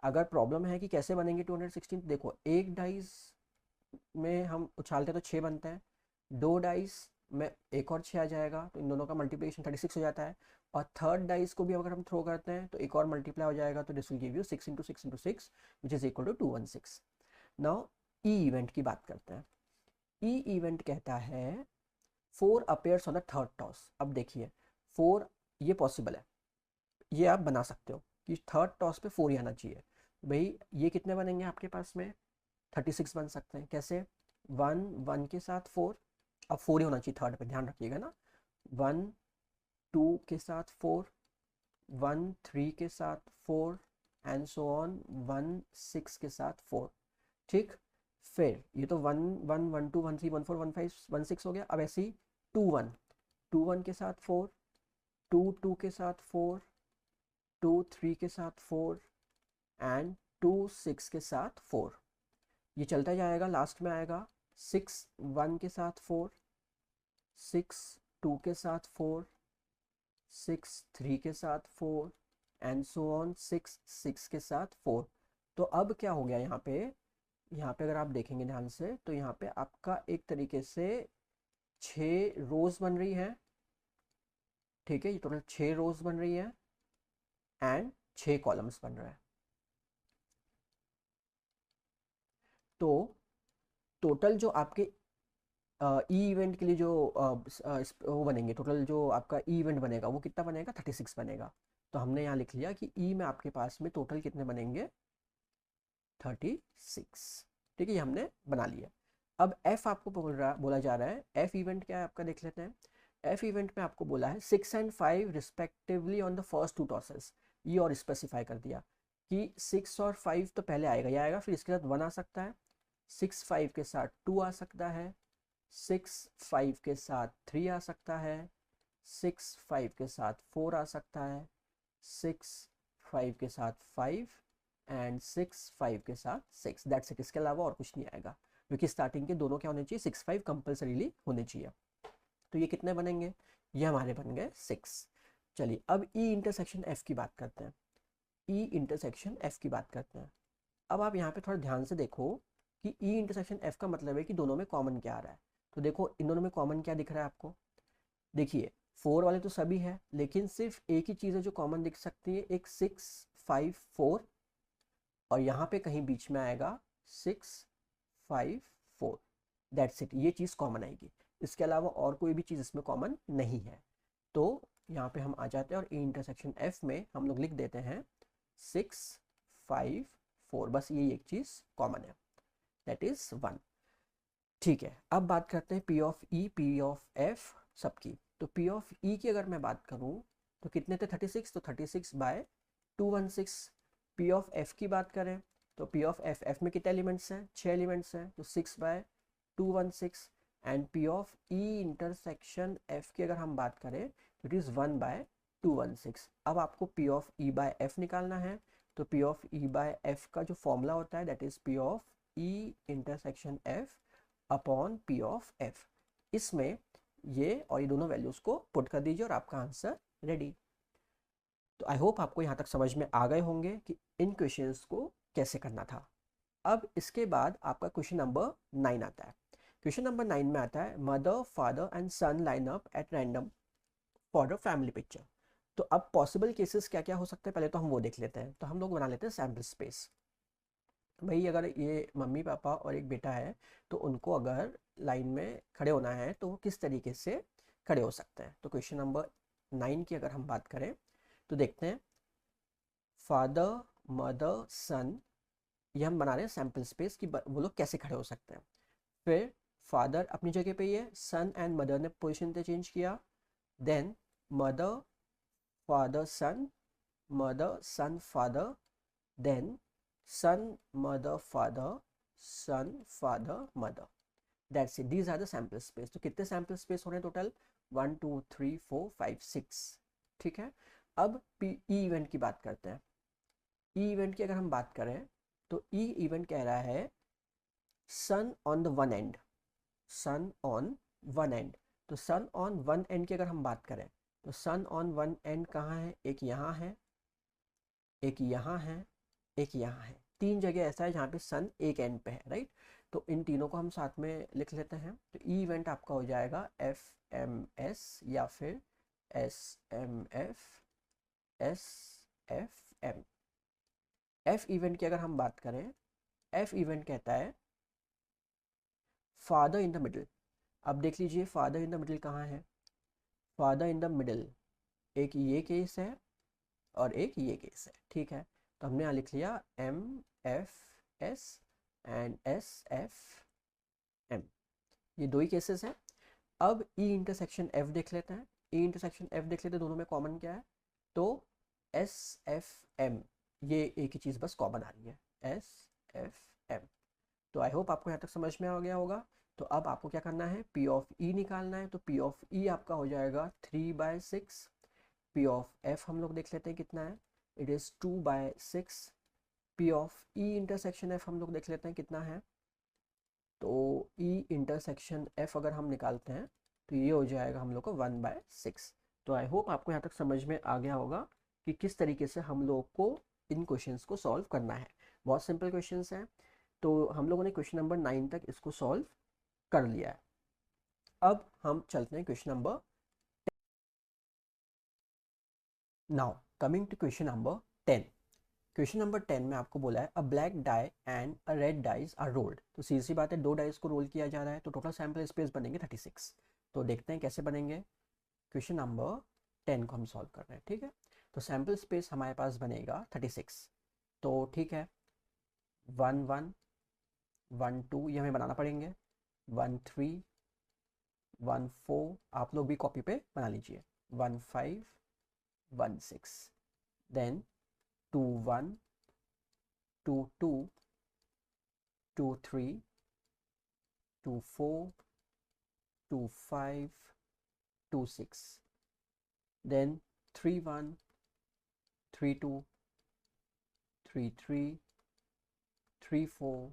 अगर प्रॉब्लम है कि कैसे बनेंगे 216, तो देखो एक डाइस में हम उछालते हैं तो 6 बनते हैं, 2 डाइस में एक और 6 आ जाएगा, तो इन दोनों का मल्टीप्लिकेशन 36 हो जाता है। और थर्ड डाइस को भी अगर हम थ्रो करते हैं तो एक और मल्टीप्लाई हो जाएगा, तो this will give you 6 into 6 into 6 which is equal to 216। Now E event की बात करते हैं। ई इवेंट कहता है 4 appears on the third toss. अब देखिए 4 ये पॉसिबल है, ये आप बना सकते हो कि थर्ड टॉस पे 4 ही आना चाहिए। भाई ये कितने बनेंगे आपके पास में, 36 बन सकते हैं। कैसे, 1 1 के साथ 4, अब 4 ही होना चाहिए थर्ड पे, ध्यान रखिएगा ना। 1 2 के साथ 4, 1 3 के साथ 4, एंड सो ऑन, 1 6 के साथ 4, ठीक। फिर ये तो 1 1 1 2 1 3 1 4 1 5 1 6 हो गया। अब ऐसे ही 2 1 2 1 के साथ 4, 2 2 के साथ 4, 2 3 के साथ 4, एंड 2 6 के साथ 4। ये चलता जाएगा, लास्ट में आएगा 6 1 के साथ 4, 6 2 के साथ 4, 6 3 के साथ 4, एंड सो ऑन 6 6 के साथ 4। तो अब क्या हो गया यहाँ पे, यहाँ पे अगर आप देखेंगे ध्यान से तो यहाँ पे आपका एक तरीके से 6 रोज बन रही है, ठीक है। ये टोटल 6 रोज बन रही है एंड 6 कॉलम्स बन रहा है। तो टोटल जो आपके ई इवेंट के लिए जो वो बनेंगे, टोटल जो आपका ई इवेंट बनेगा वो कितना बनेगा, 36 बनेगा। तो हमने यहाँ लिख लिया कि ई में आपके पास में टोटल कितने बनेंगे, 36। ठीक है, ये हमने बना लिया। अब एफ आपको बोला जा रहा है, एफ इवेंट क्या है आपका देख लेते हैं। एफ इवेंट में आपको बोला है 6 and 5 respectively on the first 2 tosses. ये और स्पेसिफाई कर दिया कि 6 और 5 तो पहले आएगा, ये आएगा, फिर इसके साथ 1 आ सकता है, 6 5 के साथ 2 आ सकता है, 6 5 के साथ 3 आ सकता है, 6 5 के साथ 4 आ सकता है, 6 5 के साथ 5 एंड 6 5 के साथ 6। दैट्स इट, इसके अलावा और कुछ नहीं आएगा, क्योंकि स्टार्टिंग के दोनों क्या होने चाहिए, 6 5 कंपल्सरीली होने चाहिए। तो ये कितने बनेंगे, ये हमारे बन गए 6। चलिए अब ई इंटरसेक्शन एफ की बात करते हैं। ई इंटरसेक्शन एफ की बात करते हैं। अब आप यहाँ पे थोड़ा ध्यान से देखो कि ई इंटरसेक्शन एफ का मतलब है कि दोनों में कॉमन क्या आ रहा है। तो देखो इन दोनों में कॉमन क्या दिख रहा है आपको, देखिए 4 वाले तो सभी है, लेकिन सिर्फ एक ही चीज़ है जो कॉमन दिख सकती है, एक 6 5 4, और यहाँ पे कहीं बीच में आएगा 6 5 4। दैट्स इट, ये चीज़ कॉमन आएगी, इसके अलावा और कोई भी चीज़ इसमें कॉमन नहीं है। तो यहाँ पे हम आ जाते हैं और ई इंटरसेक्शन एफ में हम लोग लिख देते हैं 6 5 4, बस ये एक चीज़ कॉमन है, दैट इज 1। ठीक है, अब बात करते हैं P of E, P of F सबकी। तो पी ऑफ ई की अगर मैं बात करूँ तो कितने थे, 36, तो 36 बाय 216। पी ऑफ एफ की बात करें तो पी ऑफ एफ, एफ में कितने एलिमेंट्स हैं, 6 एलिमेंट्स हैं, तो 6 by 216। And P of E intersection F की अगर हम बात करें तो इट इज़ 1 बाय 216। अब आपको P of E by F निकालना है, तो P of E by F का जो फॉर्मूला होता है that is P of E intersection F upon P of F. इसमें ये और ये दोनों वैल्यूज़ को पुट कर दीजिए और आपका आंसर रेडी। तो आई होप आपको यहाँ तक समझ में आ गए होंगे कि इन क्वेश्चंस को कैसे करना था। अब इसके बाद आपका क्वेश्चन नंबर 9 आता है। क्वेश्चन नंबर 9 में आता है mother father and son line up at random for a family picture. तो अब पॉसिबल केसेस क्या क्या हो सकते हैं, पहले तो हम वो देख लेते हैं। तो हम लोग बना लेते हैं सैम्पल स्पेस। भाई अगर ये मम्मी पापा और एक बेटा है तो उनको अगर लाइन में खड़े होना है तो वो किस तरीके से खड़े हो सकते हैं। तो क्वेश्चन नंबर 9 की अगर हम बात करें तो देखते हैं फादर मदर सन, ये हम बना रहे हैं सैम्पल स्पेस कि वो लोग कैसे खड़े हो सकते हैं। फिर फादर अपनी जगह पे ही है, सन एंड मदर ने पोजीशन पे चेंज किया, then mother father son, mother son father, then son mother father, son father mother. That's it, these are the sample space. तो कितने सैम्पल स्पेस हो रहे हैं टोटल, 1 2 3 4 5 6। ठीक है, अब ई इवेंट की बात करते हैं। ई इवेंट की अगर हम बात करें तो ई इवेंट कह रहा है sun on the one end, sun on one end. तो सन ऑन वन एंड की अगर हम बात करें तो सन ऑन वन एंड कहाँ है, एक यहाँ है, एक यहाँ है, एक यहाँ है, 3 जगह ऐसा है जहाँ पे सन एक एंड पे है, राइट। तो इन तीनों को हम साथ में लिख लेते हैं। तो ई इवेंट आपका हो जाएगा एफ एम एस या फिर S M F S F M. F event की अगर हम बात करें, एफ इवेंट कहता है फादर इन द मिडिल। अब देख लीजिए फादर इन द मिडिल कहाँ है, फादर इन द मिडिल एक ये केस है और एक ये केस है। ठीक है, तो हमने यहाँ लिख लिया M F S and S F M, ये दो ही केसेस हैं। अब ई इंटरसेक्शन एफ देख लेते हैं। ई इंटरसेक्शन एफ देख लेते हैं, दोनों में कॉमन क्या है, तो एस एफ एम, ये एक ही चीज़ बस कॉमन आ रही है, एस एफ एम। तो आई होप आपको यहाँ तक समझ में आ गया होगा। तो अब आपको क्या करना है, पी ऑफ ई निकालना है। तो पी ऑफ ई आपका हो जाएगा 3/6। पी ऑफ एफ हम लोग देख लेते हैं कितना है, it is 2/6। P of E intersection F हम लोग देख लेते हैं कितना है, तो ई इंटरसेक्शन एफ अगर हम निकालते हैं तो ये हो जाएगा हम लोग को 1/6। तो आई होप आपको यहाँ तक समझ में आ गया होगा कि किस तरीके से हम लोग को इन क्वेश्चंस को सॉल्व करना है। बहुत सिंपल क्वेश्चंस हैं। तो हम लोगों ने क्वेश्चन नंबर 9 तक इसको सॉल्व कर लिया है। अब हम चलते हैं question number, now coming to question number 10। Question number 10 में आपको बोला है a black die and a red dice are rolled. तो सीधी सी बात है, दो डाइज को रोल किया जा रहा है, तो टोटल सैम्पल स्पेस बनेंगे 36। तो देखते हैं कैसे बनेंगे। क्वेश्चन नंबर 10 को हम सॉल्व कर रहे हैं, ठीक है। तो सैम्पल स्पेस हमारे पास बनेगा 36। तो ठीक है, 1 1 1 2 ये हमें बनाना पड़ेंगे, 1 3 1 4 आप लोग भी कॉपी पे बना लीजिए, 1 5 1 6, then 2 1 2 2 2 3 2 4 2 5 2 6, then 3 1 3 2 3 3 3 4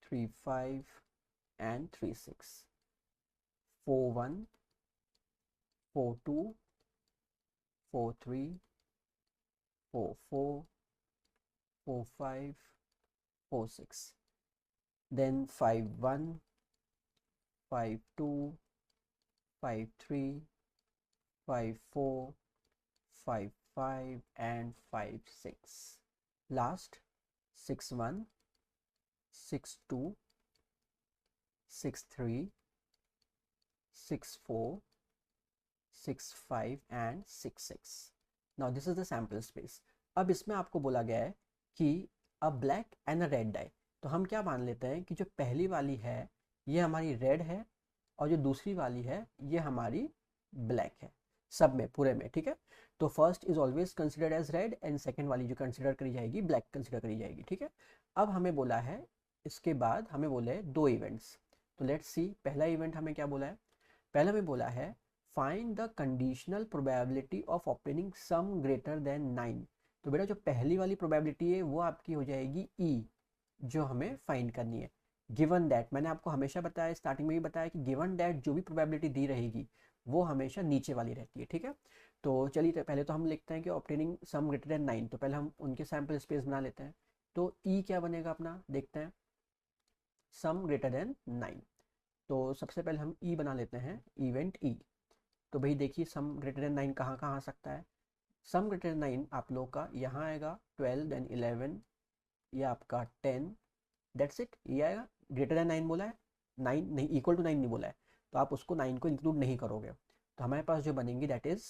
3 5 and 3 6, 4 1 4 2 4 3 4 4 4 5 4 6, then 5 1 5 2 5 3 5 4 5 5 and 5 6, last 6 1 6 2 6 3 6 4 6 5 and 6 6. Now this is the sample space. अब इसमें आपको बोला गया है कि a black and a red die, तो हम क्या मान लेते हैं कि जो पहली वाली है ये हमारी रेड है और जो दूसरी वाली है ये हमारी ब्लैक है, सब में पूरे में, ठीक है। तो first is always considered as red and second वाली जो कंसिडर करी जाएगी ब्लैक कंसिडर करी जाएगी, ठीक है। अब हमें बोला है, इसके बाद हमें बोला है दो इवेंट्स, तो लेट्स सी पहला इवेंट हमें क्या बोला है। पहला हमें बोला है find the conditional probability of obtaining some greater than 9। तो बेटा जो पहली वाली प्रोबेबिलिटी है वो आपकी हो जाएगी ई, जो हमें फाइंड करनी है। गिवन दैट, मैंने आपको हमेशा बताया, स्टार्टिंग में भी बताया कि गिवन दैट जो भी प्रोबेबिलिटी दी रहेगी वो हमेशा नीचे वाली रहती है, ठीक है। तो चलिए पहले तो हम लिखते हैं कि ऑब्टेनिंग सम ग्रेटर देन 9, तो पहले हम उनके सैम्पल स्पेस बना लेते हैं। तो ई क्या बनेगा अपना, देखते हैं, सम ग्रेटर देन 9। तो सबसे पहले हम ई बना लेते हैं, इवेंट ई। तो भाई देखिए सम ग्रेटर देन 9 कहाँ कहाँ आ सकता है। सम ग्रेटर देन 9 आप लोग का यहाँ आएगा 12 देन 11, ये आपका 10, दैट्स इट, ये आएगा। ग्रेटर देन 9 बोला है, 9 नहीं, इक्वल टू 9 नहीं बोला है, तो आप उसको 9 को इंक्लूड नहीं करोगे। तो हमारे पास जो बनेंगी दैट इज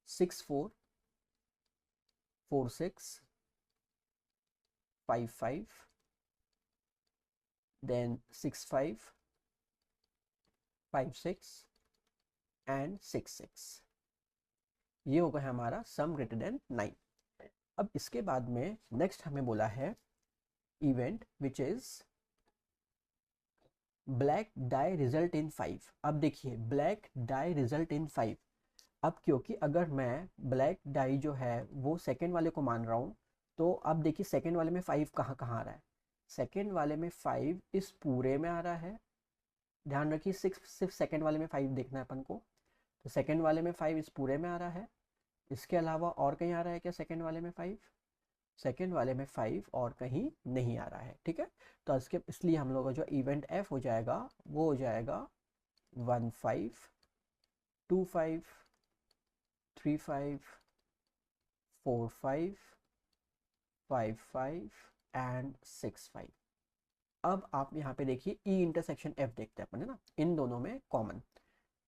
6 4 4 6 5 5, देन 6 5 5 6 एंड 6 6, ये होगा हमारा सम ग्रेटर देन 9। अब इसके बाद में नेक्स्ट हमें बोला है event which is black dye result इन 5। अब देखिए ब्लैक डाई रिजल्ट इन 5, अब क्योंकि अगर मैं ब्लैक डाई जो है वो सेकेंड वाले को मान रहा हूँ, तो अब देखिए सेकेंड वाले में 5 कहाँ कहाँ आ रहा है। सेकेंड वाले में 5 इस पूरे में आ रहा है, ध्यान रखिए सिर्फ सेकेंड वाले में 5 देखना है अपन को। तो सेकेंड वाले में 5 इस पूरे में आ रहा है, इसके अलावा और कहीं आ रहा है क्या सेकेंड वाले में 5? सेकेंड वाले में 5 और कहीं नहीं आ रहा है, ठीक है। तो इसके इसलिए हम लोग का जो इवेंट एफ हो जाएगा वो हो जाएगा 1 5 2 5 3 5 4 5 5 5 एंड 6 5। अब आप यहाँ पे देखिए ई इंटरसेक्शन एफ देखते हैं अपन, है ना, इन दोनों में कॉमन।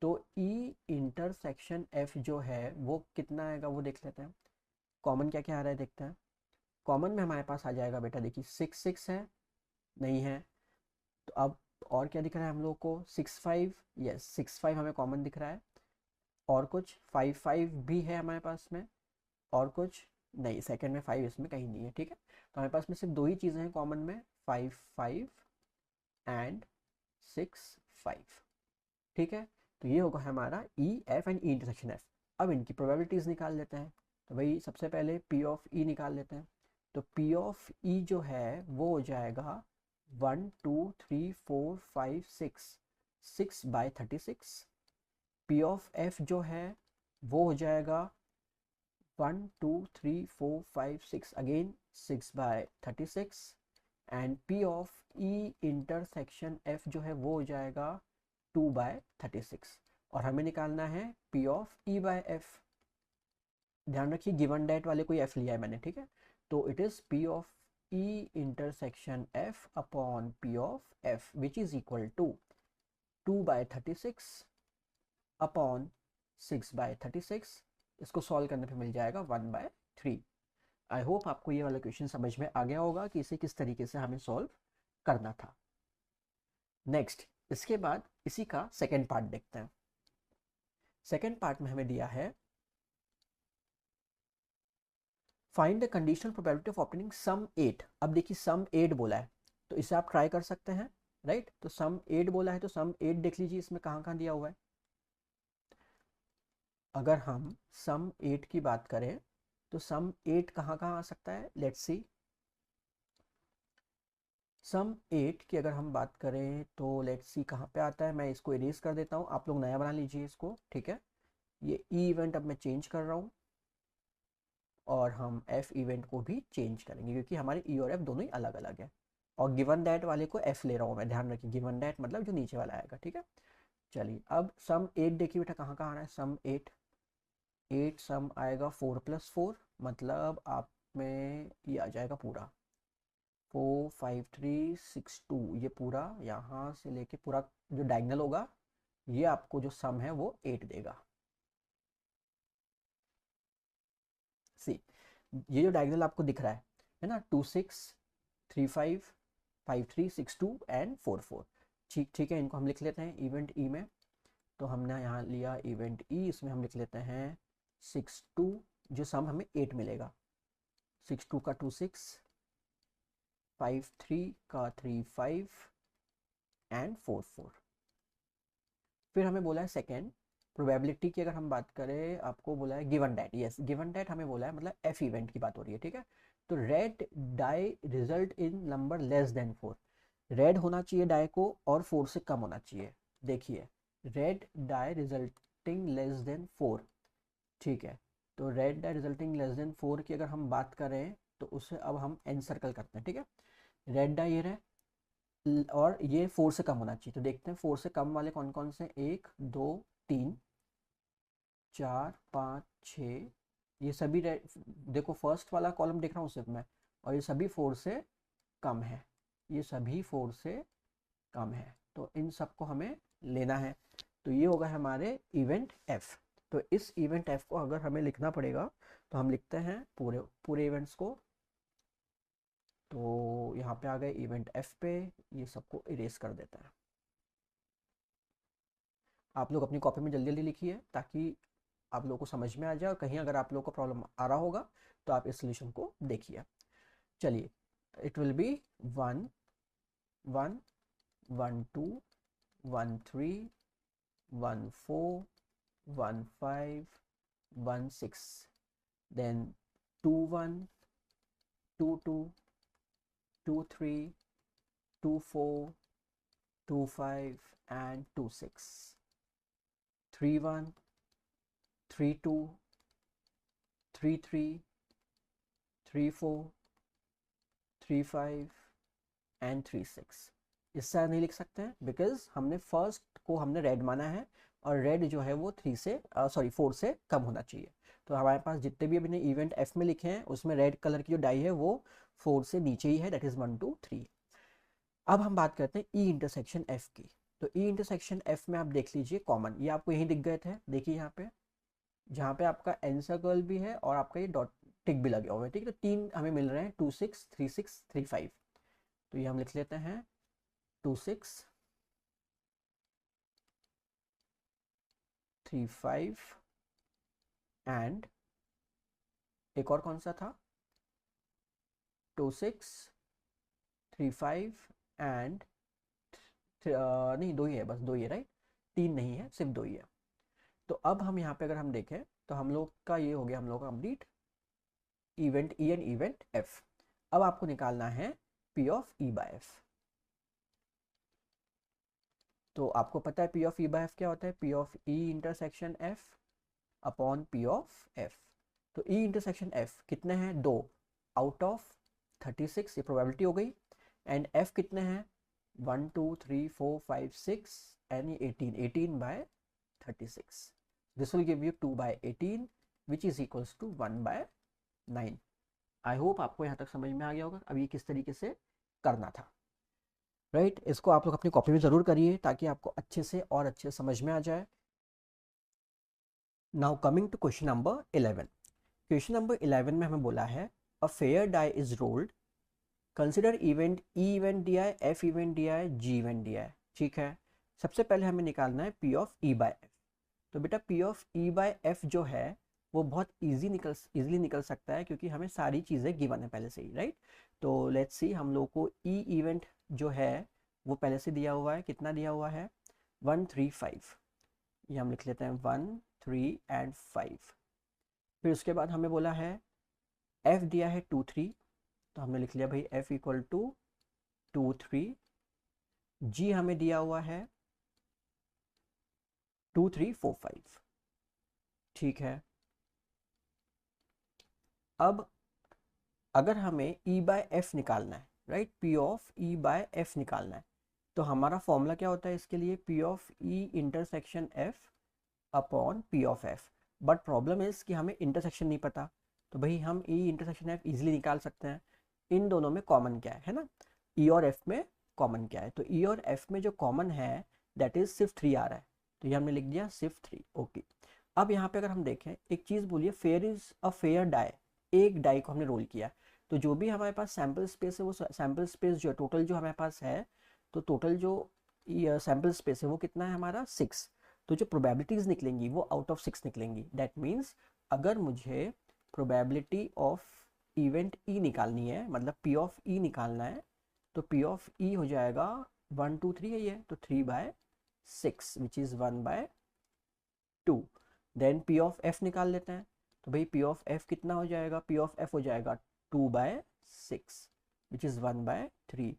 तो ई इंटरसेक्शन एफ जो है वो कितना आएगा वो देख लेते हैं। कॉमन क्या क्या आ रहा है देखते हैं। कॉमन में हमारे पास आ जाएगा बेटा देखिए 6 6 है, नहीं है। तो अब और क्या दिख रहा है हम लोग को, 6 5, यस 6 5 हमें कॉमन दिख रहा है। और कुछ 5 5 भी है हमारे पास में, और कुछ नहीं, सेकंड में 5 इसमें कहीं नहीं है, ठीक है। तो हमारे पास में सिर्फ दो ही चीज़ें हैं कॉमन में, 5 5 एंड 6 5, ठीक है। तो ये होगा हमारा E F and E intersection F. अब इनकी प्रोबेबिलिटीज़ निकाल लेते हैं। तो भाई सबसे पहले पी ऑफ ई निकाल लेते हैं। तो पी ऑफ ई जो है वो हो जाएगा 1 2 3 4 5 6, 6/36। पी ऑफ एफ जो है वो हो जाएगा 1 2 3 4 5 6, again 6/36। And P of E intersection F जो है वो हो जाएगा 2/36। और हमें निकालना है P of E by F. ध्यान रखिए गिवन डेट वाले कोई एफ लिया है मैंने, ठीक है। तो it is P of E intersection F upon P of F which is equal to 2/36 upon 6/36। इसको सॉल्व करने पे मिल जाएगा 1/3। आई होप आपको ये वाला क्वेश्चन समझ में आ गया होगा कि इसे किस तरीके से हमें सॉल्व करना था। नेक्स्ट, इसके बाद इसी का सेकेंड पार्ट देखते हैं। सेकेंड पार्ट में हमें दिया है find the conditional probability of obtaining sum 8। अब देखिए सम 8 बोला है तो इसे आप ट्राई कर सकते हैं, राइट। तो सम 8 बोला है तो सम 8 देख लीजिए इसमें कहाँ कहाँ दिया हुआ है। अगर हम सम 8 की बात करें तो सम 8 कहाँ कहाँ आ सकता है, लेट्स सी। सम 8 की अगर हम बात करें तो लेट्स सी कहाँ पे आता है। मैं इसको इरेज कर देता हूँ, आप लोग नया बना लीजिए इसको, ठीक है। ये ई इवेंट अब मैं चेंज कर रहा हूँ और हम एफ इवेंट को भी चेंज करेंगे क्योंकि हमारे ई और एफ दोनों ही अलग अलग है। और गिवन दैट वाले को एफ ले रहा हूँ मैं, ध्यान रखिए गिवन दैट मतलब जो नीचे वाला आएगा, ठीक है। चलिए अब सम 8 देखिए बेटा कहाँ कहाँ आ रहा है। सम 8 सम आएगा 4+4, मतलब आप में ये आ जाएगा पूरा 45362। ये पूरा यहाँ से लेके पूरा जो डायगनल होगा ये आपको जो सम है वो 8 देगा। सी, ये जो डायगनल आपको दिख रहा है ना, 26355362 एंड 44। ठीक ठीक है, इनको हम लिख लेते हैं इवेंट ई में। तो हमने यहाँ लिया इवेंट ई, इसमें हम लिख लेते हैं 62, जो सम हमें 8 मिलेगा। 62 का 26, 53 का 35 एंड 44। फिर हमें बोला है सेकेंड प्रोबेबिलिटी की अगर हम बात करें, आपको बोला है given that. Yes, given that हमें बोला है, मतलब एफ इवेंट की बात हो रही है, ठीक है। तो red die result in number less than 4। Red होना चाहिए डाई को और 4 से कम होना चाहिए। देखिए red die resulting less than 4, ठीक है। तो red die resulting less than 4 की अगर हम बात करें तो उसे अब हम एन सर्कल करते हैं, ठीक है। रेड डाई ये रहे और ये 4 से कम होना चाहिए। तो देखते हैं 4 से कम वाले कौन कौन से, 1 2 3 4 5 6। ये सभी देखो फर्स्ट वाला कॉलम देख रहा हूँ सिर्फ मैं, और ये सभी 4 से कम है, ये सभी 4 से कम है। तो इन सबको हमें लेना है। तो ये होगा हमारे इवेंट एफ। तो इस इवेंट एफ को अगर हमें लिखना पड़ेगा तो हम लिखते हैं पूरे पूरे इवेंट्स को। तो यहाँ पे आ गए इवेंट एफ पे, ये सबको इरेज कर देता है। आप लोग अपनी कॉपी में जल्दी जल्दी लिखिए ताकि आप लोगों को समझ में आ जाए, और कहीं अगर आप लोगों को प्रॉब्लम आ रहा होगा तो आप इस सोल्यूशन को देखिए। चलिए, it will B 1 1 1 2 1 3 1 4 1 5 1 6, then 2 1 2 2 2 3 2 4 2 5 and 2 6, 3 1 3 2 3 3 3 4 3 5 and 3 6। इससे नहीं लिख सकते हैं बिकॉज हमने फर्स्ट को हमने रेड माना है और रेड जो है वो 3 से 4 से कम होना चाहिए। तो हमारे पास जितने भी अभी इवेंट एफ में लिखे हैं उसमें रेड कलर की जो डाई है वो 4 से नीचे ही है, दैट इज 1 2 3। अब हम बात करते हैं ई इंटरसेक्शन एफ की। तो ई इंटरसेक्शन एफ में आप देख लीजिए कॉमन, ये आपको यहीं दिख गए थे, देखिए यहाँ पे जहाँ पे आपका एन सर्कल भी है और आपका ये डॉट टिक भी लगे हुए हैं, ठीक है। तो 3 हमें मिल रहे हैं, 2 6 3 6 3 5। तो ये हम लिख लेते हैं 2 6 3 5 एंड एक और कौन सा था, 2 6 3 5 एंड नहीं 2 ही है, बस 2 ही है, राइट। 3 नहीं है, सिर्फ 2 ही है। तो अब हम यहाँ पे अगर हम देखें तो हम लोग का ये हो गया, हम लोग का complete event E and event F. अब आपको निकालना है P of E by F. तो आपको पता है P of E by F क्या होता है, P of E intersection F upon P of F. तो ई इंटरसेक्शन एफ कितने हैं, 2 आउट ऑफ 36, ये प्रोबेबिलिटी हो गई। एंड एफ कितने हैं, 1 2 3 4 5 6 एंड ये 18 by 36। This will give you 2 by 18 which is equals to 1 by 9। I hope आपको यहाँ तक समझ में आ गया होगा अब ये किस तरीके से करना था, राइट। इसको आप लोग अपनी कॉपी में ज़रूर करिए ताकि आपको अच्छे से और अच्छे समझ में आ जाए। Now coming to question number 11। Question number 11 में हमें बोला है a fair die is rolled, consider event E event दिया है, एफ इवेंट दिया है, जी इवेंट दिया है, ठीक है। सबसे पहले हमें निकालना है P of E by F. तो बेटा P of E by F जो है वो बहुत इजीली निकल सकता है, क्योंकि हमें सारी चीज़ें गिवन है पहले से ही, राइट। तो लेट्स सी, हम लोग को ई इवेंट जो है वो पहले से दिया हुआ है, कितना दिया हुआ है 1 3 5, ये हम लिख लेते हैं 1 3 एंड 5। फिर उसके बाद हमें बोला है एफ दिया है 2 3, तो हमने लिख लिया भाई एफ इक्वल टू 2 3। जी हमें दिया हुआ है 2 3 4 5, ठीक है। अब अगर हमें ई बाय एफ निकालना है, right, P of E by F निकालना है, तो हमारा फॉर्मूला क्या होता है इसके लिए, P of E intersection F upon P of F. But problem is कि हमें इंटरसेक्शन नहीं पता, तो भाई हम ई इंटरसेक्शन एफ इजीली निकाल सकते हैं। इन दोनों में कॉमन क्या है ना, ई और एफ में कॉमन क्या है, तो ई और एफ में जो कॉमन है दैट इज सिर्फ 3 आ रहा है, तो ये हमने लिख दिया सिर्फ 3, ओके। अब यहाँ पे अगर हम देखें एक चीज़ बोलिए, fair is a fair die, एक डाई को हमने रोल किया, तो जो भी हमारे पास सैम्पल स्पेस है वो सैम्पल स्पेस जो है टोटल जो हमारे पास है, तो टोटल जो सैम्पल स्पेस है वो कितना है हमारा 6। तो जो प्रोबेबिलिटीज निकलेंगी वो आउट ऑफ 6 निकलेंगी। दैट मीन्स अगर मुझे प्रोबेबिलिटी ऑफ इवेंट ई निकालनी है, मतलब पी ऑफ ई निकालना है, तो पी ऑफ ई हो जाएगा 1 2 3 है ये, तो 3/6 which is 1/2। Then P of F निकाल लेते हैं, तो भाई पी ऑफ एफ कितना हो जाएगा, पी ऑफ एफ हो जाएगा 2/6 विच इज़ 1/3।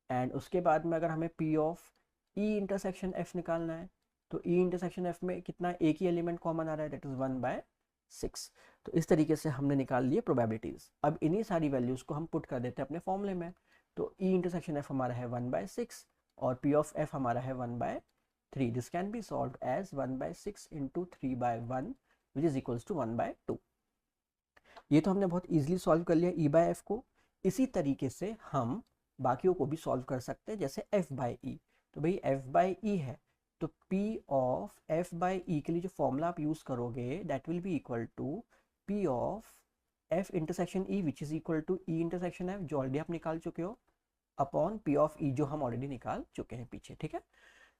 एंड उसके बाद में अगर हमें P of E intersection F निकालना है, तो ई इंटरसेक्शन एफ में कितना, एक ही एलिमेंट कॉमन आ रहा है, दैट इज़ 1/6। तो इस तरीके से हमने निकाल लिए प्रोबेबिलिटीज। अब इन्हीं सारी वैल्यूज़ को हम पुट कर देते हैं अपने फॉर्मूले में। तो ई इंटरसेक्शन एफ हमारा है 1/6 और पी ऑफ एफ हमारा है 1/3। This can be solve as 1/6 into 3/1 which is equals to 1/2। ये तो हमने बहुत ईजिली सॉल्व कर लिया ई बाय एफ को। इसी तरीके से हम बाकियों को भी सॉल्व कर सकते हैं, जैसे एफ बाई ई। तो भाई एफ बाई ई है, तो P of F by E के लिए जो फॉर्मूला आप यूज करोगे that will be equal to P of F intersection E which is equal to E intersection F, जो ऑलरेडी आप निकाल चुके हो, अपॉन पी ऑफ ई जो हम ऑलरेडी निकाल चुके हैं पीछे, ठीक है।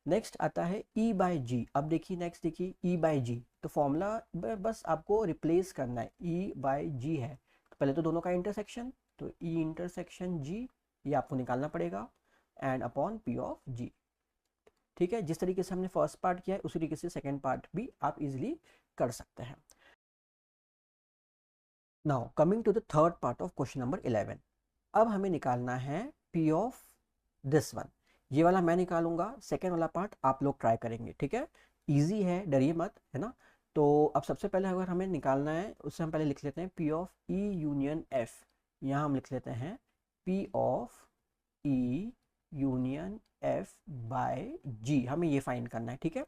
नेक्स्ट आता है ई बाय जी। अब देखिए नेक्स्ट देखिए ई बाय जी, तो फॉर्मूला बस आपको रिप्लेस करना है, ई बाय जी है, तो पहले तो दोनों का इंटरसेक्शन, तो ई इंटरसेक्शन जी ये आपको निकालना पड़ेगा, and upon P of G, ठीक है। जिस तरीके से हमने फर्स्ट पार्ट किया है उसी तरीके से सेकेंड पार्ट भी आप इजिली कर सकते हैं। Now coming to the third part of question number 11। अब हमें निकालना है पी ऑफ दिस वन, ये वाला मैं निकालूंगा, सेकेंड वाला पार्ट आप लोग ट्राई करेंगे, ठीक है। इजी है, डरिए मत, है ना। तो अब सबसे पहले अगर हमें निकालना है उससे हम पहले लिख लेते हैं P of E union F. यहाँ हम लिख लेते हैं P of E union F by G, हमें ये फाइंड करना है, ठीक है।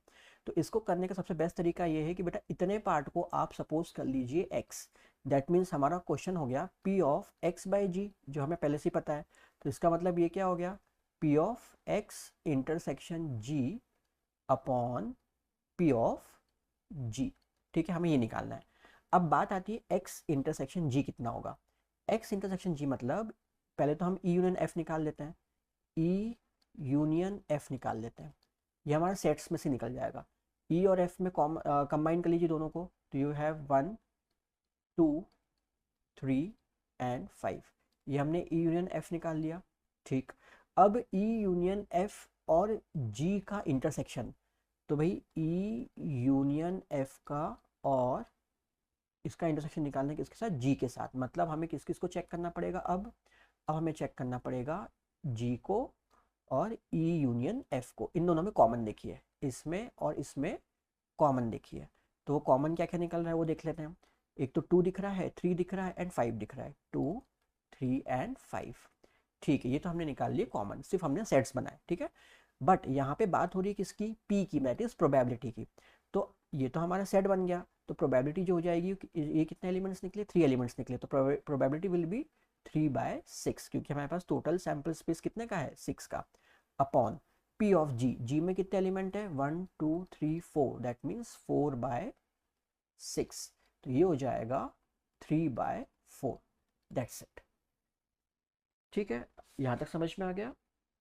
तो इसको करने का सबसे बेस्ट तरीका ये है कि बेटा इतने पार्ट को आप सपोज कर लीजिए एक्स। दैट मीन्स हमारा क्वेश्चन हो गया पी ऑफ एक्स बाय जी, जो हमें पहले से ही पता है। तो इसका मतलब ये क्या हो गया, P of X intersection G upon P of G, ठीक है, हमें ये निकालना है। अब बात आती है एक्स इंटरसेक्शन जी कितना होगा। एक्स इंटरसेक्शन जी मतलब पहले तो हम ई यूनियन एफ निकाल लेते हैं, ई यूनियन एफ निकाल लेते हैं, ये हमारे सेट्स में से निकल जाएगा। ई और एफ में कंबाइन कर लीजिए दोनों को, तो यू हैव 1 2 3 एंड 5, ये हमने ई यूनियन एफ निकाल लिया, ठीक। अब ई यूनियन एफ और जी का इंटरसेक्शन, तो भाई ई यूनियन एफ का और इसका इंटरसेक्शन निकालने के इसके साथ जी के साथ, मतलब हमें किस किस को चेक करना पड़ेगा। अब हमें चेक करना पड़ेगा जी को और ई यूनियन एफ को। इन दोनों में कॉमन देखिए, इसमें और इसमें कॉमन देखिए, तो कॉमन क्या क्या निकल रहा है वो देख लेते हैं। एक तो 2 दिख रहा है, 3 दिख रहा है एंड 5 दिख रहा है, 2 3 एंड 5, ठीक है। ये तो हमने निकाल लिए कॉमन, सिर्फ हमने सेट्स बनाए, ठीक है। बट यहाँ पे बात हो रही है किसकी, पी की, दैट इज प्रोबेबिलिटी की। तो ये तो हमारा सेट बन गया, तो प्रोबेबिलिटी जो हो जाएगी, ये कितने एलिमेंट्स निकले, 3 एलिमेंट्स निकले, तो प्रोबेबिलिटी विल बी 3/6, क्योंकि हमारे पास टोटल सैंपल स्पेस कितने का है, 6 का, अपॉन पी ऑफ जी, जी में कितने एलिमेंट है 1 2 3 4, दैट मीन्स 4/6, तो ये हो जाएगा 3/4। That's it. ठीक है, यहाँ तक समझ में आ गया।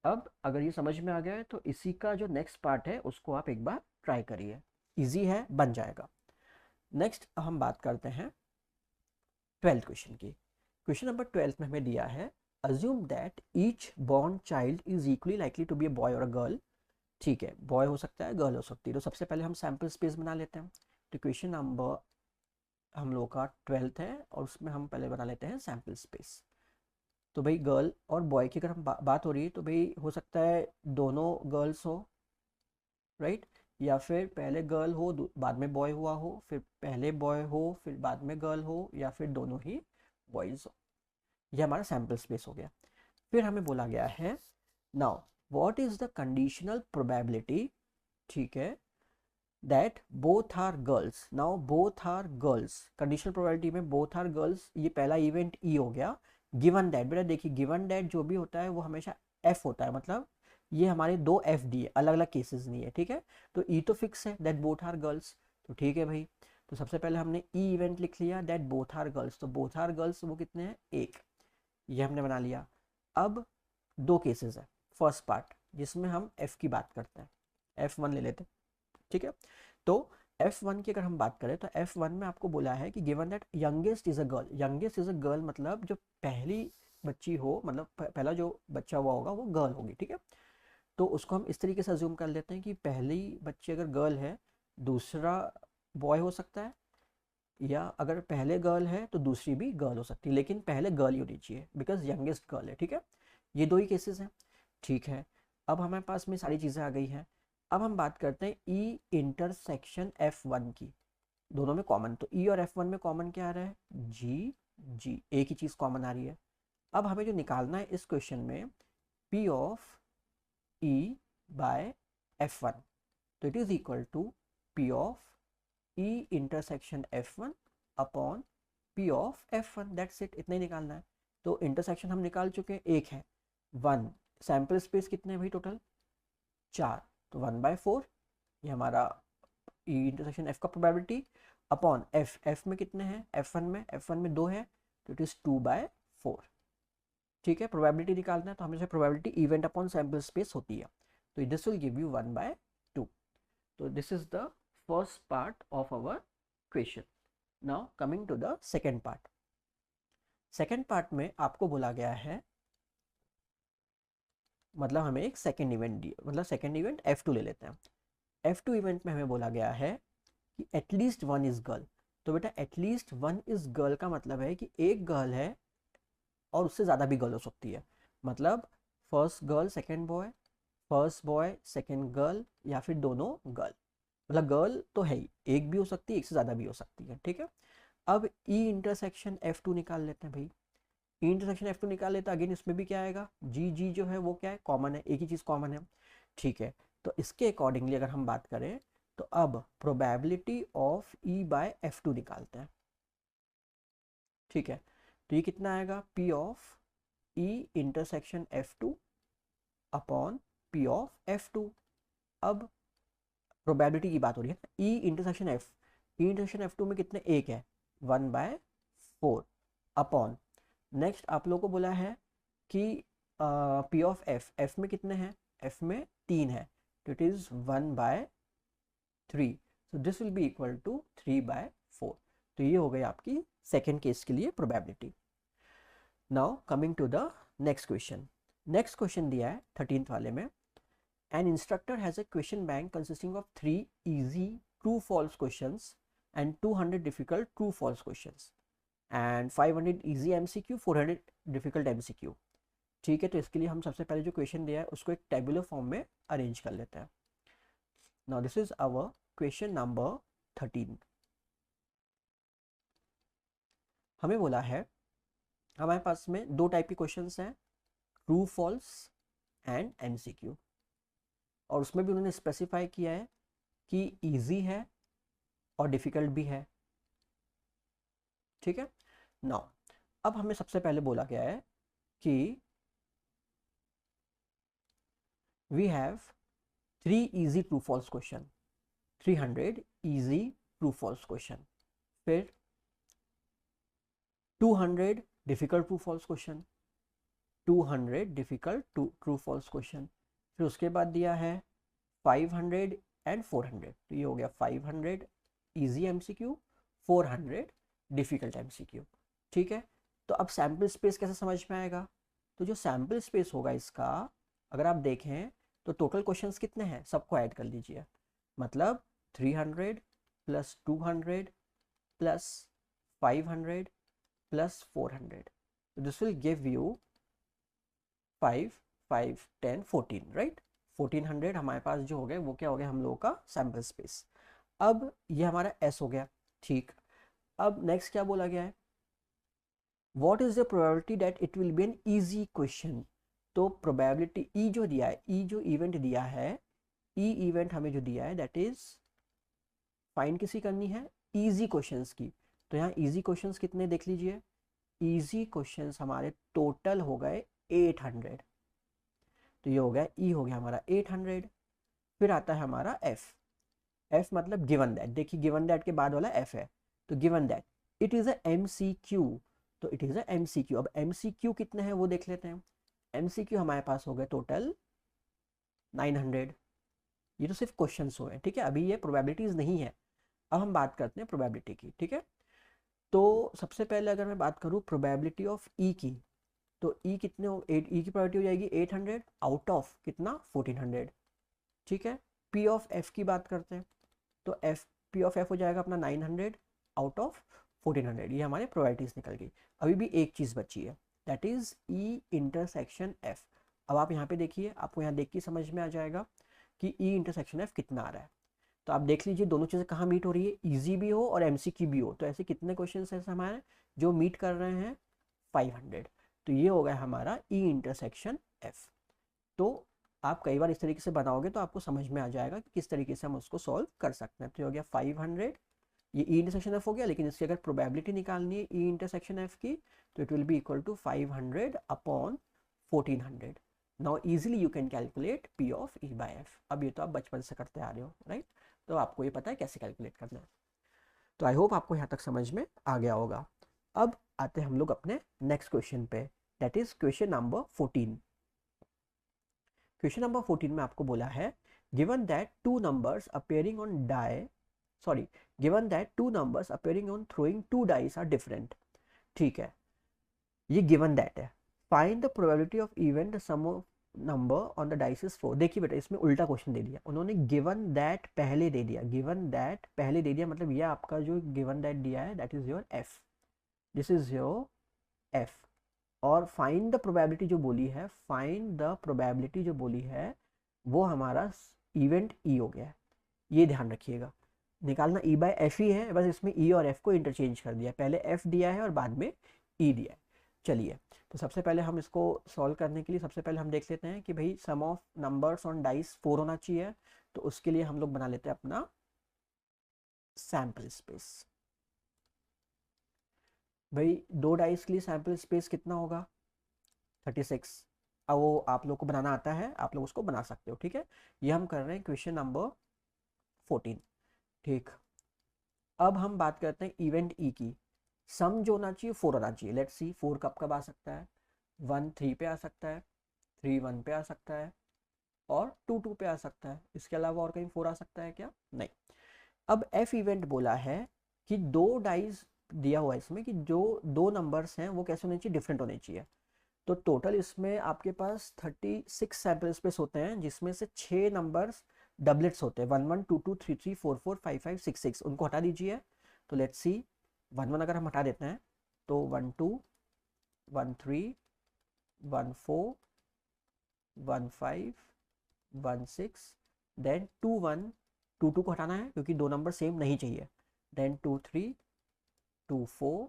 अब अगर ये समझ में आ गया है तो इसी का जो नेक्स्ट पार्ट है उसको आप एक बार ट्राई करिए, इजी है, बन जाएगा। नेक्स्ट हम बात करते हैं 12th क्वेश्चन की। क्वेश्चन नंबर 12 में हमें दिया है assume that each born child is equally likely to be a boy और अ गर्ल। ठीक है, बॉय हो सकता है, गर्ल हो सकती है। तो सबसे पहले हम सैम्पल स्पेस बना लेते हैं। तो क्वेश्चन नंबर हम लोग का 12th है और उसमें हम पहले बना लेते हैं सैम्पल स्पेस। तो भाई गर्ल और बॉय की अगर हम बात हो रही है तो भाई हो सकता है दोनों गर्ल्स हो, राइट, या फिर पहले गर्ल हो बाद में बॉय हुआ हो, फिर पहले बॉय हो फिर बाद में गर्ल हो, या फिर दोनों ही बॉयज हो। ये हमारा सैम्पल स्पेस हो गया। फिर हमें बोला गया है now what is the conditional probability, ठीक है, that both are girls. Now both are girls, conditional probability में बोथ आर गर्ल्स, ये पहला इवेंट ई हो गया। गिवन दैट, बेटा देखिए गिवन दैट जो भी होता है वो हमेशा एफ होता है, मतलब ये हमारे दो एफ डी है, अलग अलग केसेस नहीं है, ठीक है। तो ई तो फिक्स है दैट बोथ आर गर्ल्स, तो ठीक है भाई। तो सबसे पहले हमने ई इवेंट लिख लिया दैट बोथ आर गर्ल्स, तो बोथ आर गर्ल्स वो कितने हैं, एक, ये हमने बना लिया। अब दो केसेस है, फर्स्ट पार्ट जिसमें हम एफ की बात करते हैं, F1 ले लेते हैं, ठीक है। तो F1 की अगर हम बात करें तो F1 में आपको बोला है कि given that youngest is a girl, youngest is a girl मतलब जो पहली बच्ची हो, मतलब पहला जो बच्चा हुआ होगा वो गर्ल होगी, ठीक है। तो उसको हम इस तरीके से अज्यूम कर लेते हैं कि पहली बच्ची अगर गर्ल है, दूसरा बॉय हो सकता है, या अगर पहले गर्ल है तो दूसरी भी गर्ल हो सकती है, लेकिन पहले गर्ल ही होनी चाहिए बिकॉज यंगेस्ट गर्ल है, ठीक है। ये दो ही केसेस हैं, ठीक है। अब हमारे पास में सारी चीज़ें आ गई हैं। अब हम बात करते हैं ई इंटरसेक्शन F1 की, दोनों में कॉमन, तो ई और F1 में कॉमन क्या आ रहा है, जी जी, एक ही चीज़ कॉमन आ रही है। अब हमें जो निकालना है इस क्वेश्चन में P of E by F1, तो it is equal to P of E intersection F1 upon P of F1, that's it, इतना ही निकालना है। तो इंटरसेक्शन हम निकाल चुके हैं, एक है 1, सैम्पल स्पेस कितने हैं भाई टोटल 4, तो 1/4, ये हमारा E इंटरसेक्शन F का प्रोबेबिलिटी अपॉन F में कितने हैं, F1 में 2 है, तो इट इज 2/4, ठीक है। प्रोबेबिलिटी निकालना है तो हमेशा probability event upon sample space होती है, तो दिस विल गिव यू 1/2। तो this is the first part of our question. Now coming to the second part. Second part में आपको बोला गया है, मतलब हमें एक सेकेंड इवेंट दिया, मतलब सेकेंड इवेंट F2 ले लेते हैं। F2 इवेंट में हमें बोला गया है कि एटलीस्ट वन इज गर्ल। तो बेटा एटलीस्ट वन इज गर्ल का मतलब है कि एक गर्ल है और उससे ज़्यादा भी गर्ल हो सकती है, मतलब first girl second boy, first boy second girl, या फिर दोनों गर्ल, मतलब गर्ल तो है ही, एक भी हो सकती है, एक से ज़्यादा भी हो सकती है, ठीक है। अब ई इंटरसेक्शन F2 निकाल लेते हैं भाई। ई इंटरसेक्शन F2 निकाल लेते हैं, अगेन इसमें भी क्या आएगा, जी जी जो है वो क्या है, कॉमन है, एक ही चीज़ कॉमन है, ठीक है। तो इसके अकॉर्डिंगली अगर हम बात करें तो अब probability of E bye F2 निकालते हैं, ठीक है। तो ये कितना आएगा, P of E intersection F2 upon P of F2। अब प्रोबेबिलिटी की बात हो रही है, ई इंटरसेक्शन F2 में कितने, एक है, 1/4 अपॉन, नेक्स्ट आप लोगों को बोला है कि P ऑफ F में कितने हैं, F में 3 है, तो it is 1/3, so this will be equal to 3/4। तो ये हो गई आपकी सेकेंड केस के लिए probability. Now coming to the next question. Next question दिया है 13th वाले में, an instructor has a question bank consisting of 3 easy true false questions and 200 difficult true false questions and 500 easy MCQ, 400 difficult MCQ, ठीक है। तो इसके लिए हम सबसे पहले जो क्वेश्चन दिया है उसको एक टेबुलर फॉर्म में अरेंज कर लेते हैं। Now this is our question number 13। हमें बोला है, हमारे पास में दो टाइप के क्वेश्चंस हैं, ट्रू फॉल्स एंड MCQ, और उसमें भी उन्होंने स्पेसिफाई किया है कि इजी है और डिफिकल्ट भी है, ठीक है। नाउ अब हमें सबसे पहले बोला गया है कि we have 3 easy true false question, 300 easy true false question, फिर 200 difficult true false question, 200 difficult true false question. फिर उसके बाद दिया है 500 एंड 400, तो ये हो गया 500 इजी एमसीक्यू, 400 डिफिकल्ट एमसीक्यू। ठीक है, तो अब सैम्पल स्पेस कैसे समझ में आएगा? तो जो सैम्पल स्पेस होगा इसका, अगर आप देखें तो टोटल क्वेश्चंस कितने हैं, सबको ऐड कर लीजिए। मतलब 300 plus 200 plus 500 plus 400, this will give you 5 5 10 14, right. 1400 हमारे पास जो हो गए वो क्या हो गया हम लोगों का सैम्पल स्पेस। अब ये हमारा एस हो गया। ठीक, अब नेक्स्ट क्या बोला गया है, what is the probability that it will B an easy question. तो प्रोबेबिलिटी ई जो दिया है, ई जो इवेंट दिया है, ई इवेंट हमें जो दिया है दैट इज फाइंड किसी करनी है इजी क्वेश्चंस की। तो यहाँ इजी क्वेश्चंस कितने देख लीजिए, इजी क्वेश्चंस हमारे टोटल हो गए 800। तो ये हो गया ई हो गया हमारा 800। फिर आता है हमारा एफ, एफ मतलब गिवन दैट, देखिए गिवन दैट के बाद वाला एफ है, तो given that it is a MCQ, तो इट इज अ एमसीक्यू। अब एमसीक्यू कितने हैं वो देख लेते हैं। एमसीक्यू हमारे पास हो गए टोटल 900। ये तो सिर्फ क्वेश्चंस हुए, ठीक है, अभी ये प्रोबेबिलिटीज नहीं है। अब हम बात करते हैं प्रोबेबिलिटी की, ठीक है। तो सबसे पहले अगर मैं बात करूँ प्रोबेबिलिटी ऑफ ई की, तो ई कितने हो, ई की प्रोबेबिलिटी हो जाएगी 800 आउट ऑफ कितना 1400। ठीक है, पी ऑफ एफ की बात करते हैं, तो एफ पी ऑफ एफ हो जाएगा अपना 900 आउट ऑफ 1400। ये हमारे प्रोबेबिलिटीज निकल गई। अभी भी एक चीज़ बची है, that is E intersection F. अब आप यहाँ पे देखिए, आपको यहाँ देख के समझ में आ जाएगा कि ई इंटरसेक्शन एफ कितना आ रहा है। तो आप देख लीजिए दोनों चीज़ें कहाँ मीट हो रही है, ईजी भी हो और एमसीक्यू भी हो। तो ऐसे कितने क्वेश्चन हैं हमारे जो मीट कर रहे हैं 500। तो ये हो गया हमारा ई इंटरसेक्शन एफ। तो आप कई बार इस तरीके से बनाओगे तो आपको समझ में आ जाएगा कि किस तरीके से हम उसको सॉल्व कर सकते हैं। तो हो गया 500, ये ई इंटरसेक्शन एफ हो गया, लेकिन इसकी अगर प्रोबेबिलिटी निकालनी है ई इंटरसेक्शन एफ की, तो it will be equal to 500 upon 1400। Now easily you can calculate P of E by F. अब ये तो आप बचपन से करते आ रहे हो, राइट, तो आपको ये पता है कैसे कैलकुलेट करना है। तो आई होप आपको यहाँ तक समझ में आ गया होगा। अब आते हैं हम लोग अपने नेक्स्ट क्वेश्चन पे, that is question number 14। Question number 14 में आपको बोला है given that two numbers appearing on die, sorry, given that two numbers appearing on throwing two dice are different. ठीक है, ये गिवन दैट है, find the probability of event sum of number on the dice is 4। देखिए बेटा, इसमें उल्टा क्वेश्चन दे दिया उन्होंने, गिवन दैट पहले दे दिया, गिवन दैट पहले दे दिया, मतलब ये आपका जो गिवन दैट दिया है that is your F, this is your F. और फाइंड द प्रोबेबिलिटी जो बोली है, फाइंड द प्रोबेबिलिटी जो बोली है वो हमारा इवेंट ई हो गया है। ये ध्यान रखिएगा, निकालना ई बाय एफ ही है, बस इसमें ई और एफ को इंटरचेंज कर दिया, पहले एफ दिया है और बाद में ई दिया है। चलिए, तो सबसे पहले हम इसको सॉल्व करने के लिए सबसे पहले हम देख लेते हैं कि भाई सम ऑफ नंबर्स ऑन डाइस 4 होना चाहिए। तो उसके लिए हम लोग बना लेते हैं अपना सैम्पल स्पेस। भाई दो डाइस के लिए सैम्पल स्पेस कितना होगा 36। अब वो आप लोग को बनाना आता है, आप लोग उसको बना सकते हो, ठीक है। ये हम कर रहे हैं क्वेश्चन नंबर 14। ठीक, अब हम बात करते हैं इवेंट ई की। सम जो होना चाहिए 4 होना चाहिए। लेट्स सी 4 कब कब आ सकता है, 1 3 पे आ सकता है, 3 1 पे आ सकता है और 2 2 पे आ सकता है। इसके अलावा और कहीं 4 आ सकता है क्या? नहीं। अब एफ इवेंट बोला है कि दो डाइस दिया हुआ है इसमें कि जो दो नंबर्स हैं वो कैसे होने चाहिए, डिफरेंट होने चाहिए। तो टोटल इसमें आपके पास 36 सैम्पल स्पेस होते हैं, जिसमें से 6 नंबर्स डबलेट्स होते हैं, 1 1 2 2 3 3 4 4 5 5 6 6, उनको हटा दीजिए। तो लेट्स सी 1 1 अगर हम हटा देते हैं तो 1 2 1 3 1 4 1 5 1 6, देन 2 1 2 2 को हटाना है क्योंकि दो नंबर सेम नहीं चाहिए, देन 2 3 2 4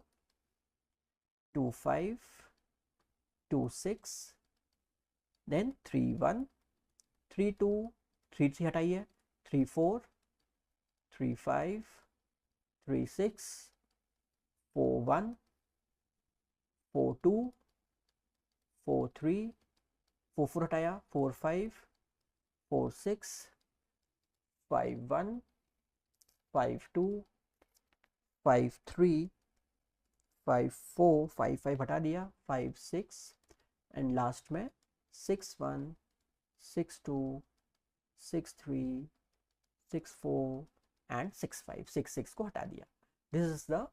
2 5 2 6, देन 3 1 3 2 3 3 हटाइए, 3 4 3 5 3 6 4 1 4 2 4 3 4 4 हटाया, 4 5 4 6 5 1 5 2 5 3 5 4, 5 5 हटा दिया, 5 6 एंड लास्ट में 6 1 6 2 6 3 6 4 एंड 6 5, 6 6 को हटा दिया। This is the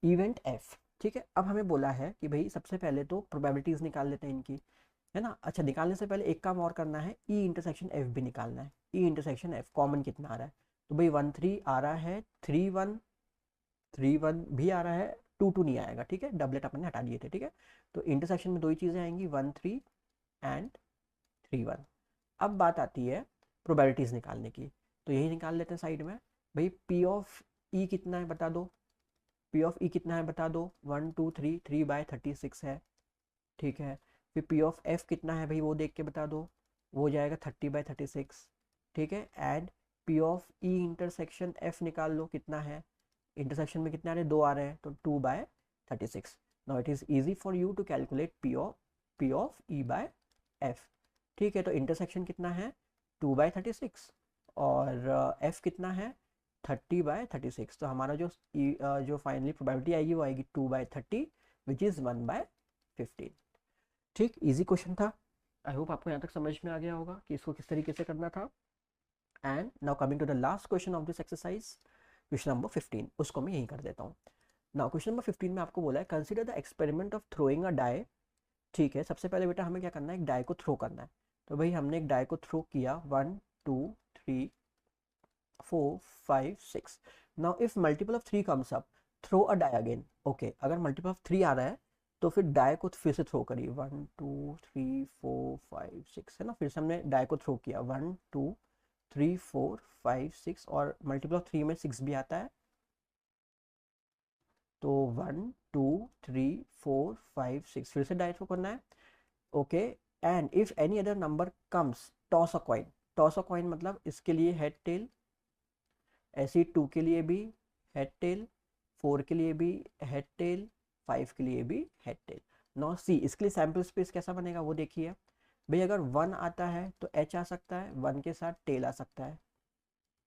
event F. ठीक है, अब हमें बोला है कि भाई सबसे पहले तो प्रोबेबिलिटीज निकाल लेते हैं इनकी, है ना। अच्छा, निकालने से पहले एक काम और करना है, ई इंटरसेक्शन एफ भी निकालना है। ई इंटरसेक्शन एफ कॉमन कितना आ रहा है, तो भाई 1 3 आ रहा है, 3 1 3 1 भी आ रहा है, 2 2 नहीं आएगा। ठीक है, डबलेट अपन ने हटा दिए थे। ठीक है, तो इंटरसेक्शन में दो ही चीज़ें आएंगी, 1 3 एंड 3 1। अब बात आती है प्रोबेबिलिटीज निकालने की, तो यही निकाल लेते हैं साइड में। भाई पी ऑफ ई कितना है बता दो, पी ऑफ ई कितना है बता दो, 1 2 3 3/36 है। ठीक है, फिर पी ऑफ एफ कितना है भाई वो देख के बता दो, वो हो जाएगा 30/36। ठीक है, and P of E intersection F निकाल लो कितना है, इंटरसेक्शन में कितने आ रहे हैं, 2 आ रहे हैं, तो 2/36। Now it is easy for you to calculate P of E by F. ठीक है, तो इंटरसेक्शन कितना है 2/36 और एफ कितना है 30/36। तो हमारा जो फाइनली प्रोबेबिलिटी आएगी वो आएगी 2/30 विच इज़ 1/15। ठीक, इजी क्वेश्चन था। आई होप आपको यहाँ तक समझ में आ गया होगा कि इसको किस तरीके से करना था। And now coming to the last question of this exercise, question number 15, उसको मैं यहीं कर देता हूँ। नाउ क्वेश्चन नंबर 15 में आपको बोला है consider the experiment of throwing a die. ठीक है, सबसे पहले बेटा हमें क्या करना है, एक डाई को थ्रो करना है। तो भाई हमने एक डाई को थ्रो किया, 1 2 3 4 5 6। Now if multiple of 3 comes up, throw a die again. Okay, अगर मल्टीपल ऑफ 3 आ रहा है तो फिर डाई को फिर से थ्रो करिए, 1 2 3 4 5 6, है ना। फिर से हमने डाई को थ्रो किया, 1 2 3 4 5 6 और मल्टीपल ऑफ 3 में 6 भी आता है, तो 1 2 3 4 5 6 फिर से डाई थ्रो करना है। Okay, and if any other number comes, toss a coin. Toss a coin मतलब इसके लिए हेड टेल, ऐसे ही 2 के लिए भी हेड टेल, 4 के लिए भी हेड टेल, 5 के लिए भी हेड टेल। नौ सी, इसके लिए सैम्पल स्पेस कैसा बनेगा वो देखिए भाई। अगर 1 आता है तो एच आ सकता है, 1 के साथ टेल आ सकता है,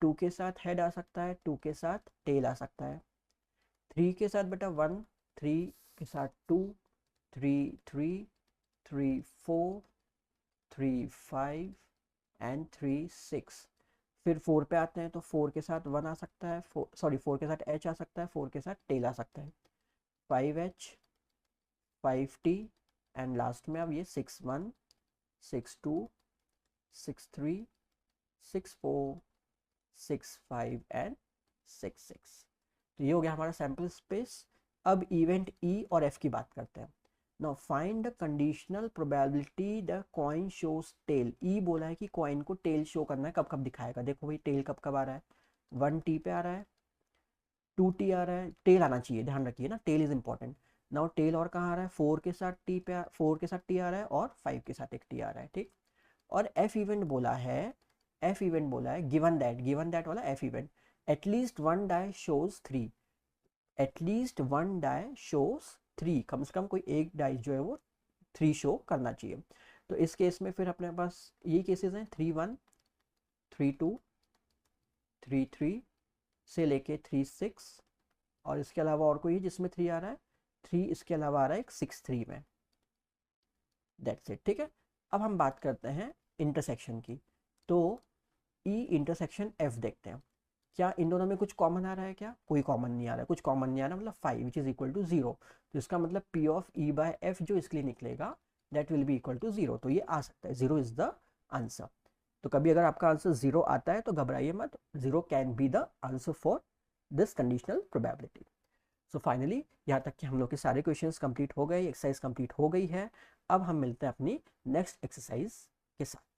2 के साथ हेड आ सकता है, 2 के साथ टेल आ सकता है, 3 के साथ बेटा 1, 3 के साथ 2, 3 3 3 4 3 5 एंड 3 6। फिर 4 पे आते हैं तो 4 के साथ 1 आ सकता है, 4 के साथ एच आ सकता है, 4 के साथ टेल आ सकता है, 5h 5t एंड लास्ट में अब ये 6 1 6 2 6 3 6 4 6 5 एंड 6 6। तो ये हो गया हमारा सैम्पल स्पेस। अब इवेंट ई और एफ की बात करते हैं। Now find the conditional probability the coin shows tail. E बोला है कि कॉइन को टेल शो करना है, कब कब दिखाएगा। देखो भाई टेल कब कब आ रहा है, 1t पे आ रहा है, 2t आ रहा है, टेल आना चाहिए, ध्यान रखिए ना, tail is important. Now tail और कहाँ आ रहा है, 4 के साथ टी पे 4 के साथ टी आ रहा है और 5 के साथ एक टी आ रहा है। ठीक, और एफ इवेंट बोला है, एफ इवेंट बोला है गिवन दैट वाला F event, at least one die shows 3, at least one die shows 3, कम से कम कोई एक डाई जो है वो 3 शो करना चाहिए। तो इस केस में फिर अपने पास ये केसेस हैं, 3 1 3 2 3 3 से लेके 3 6, और इसके अलावा और कोई है जिसमें 3 आ रहा है, 3 इसके अलावा आ रहा है एक 6 3 में। That's it. ठीक है, अब हम बात करते हैं इंटरसेक्शन की। तो ई इंटरसेक्शन एफ देखते हैं, क्या इन दोनों में कुछ कॉमन आ रहा है, क्या कोई कॉमन नहीं आ रहा है, कुछ कॉमन नहीं आ रहा मतलब 5 विच इज इक्वल टू 0। तो इसका मतलब P of E by F जो इसके लिए निकलेगा that will be equal to 0। तो ये आ सकता है, 0 इज द आंसर। तो कभी अगर आपका आंसर 0 आता है तो घबराइए मत, 0 can be the answer for this conditional probability. So finally यहाँ तक कि हम लोग के सारे क्वेश्चंस कंप्लीट हो गए, एक्सरसाइज कंप्लीट हो गई है। अब हम मिलते हैं अपनी नेक्स्ट एक्सरसाइज के साथ।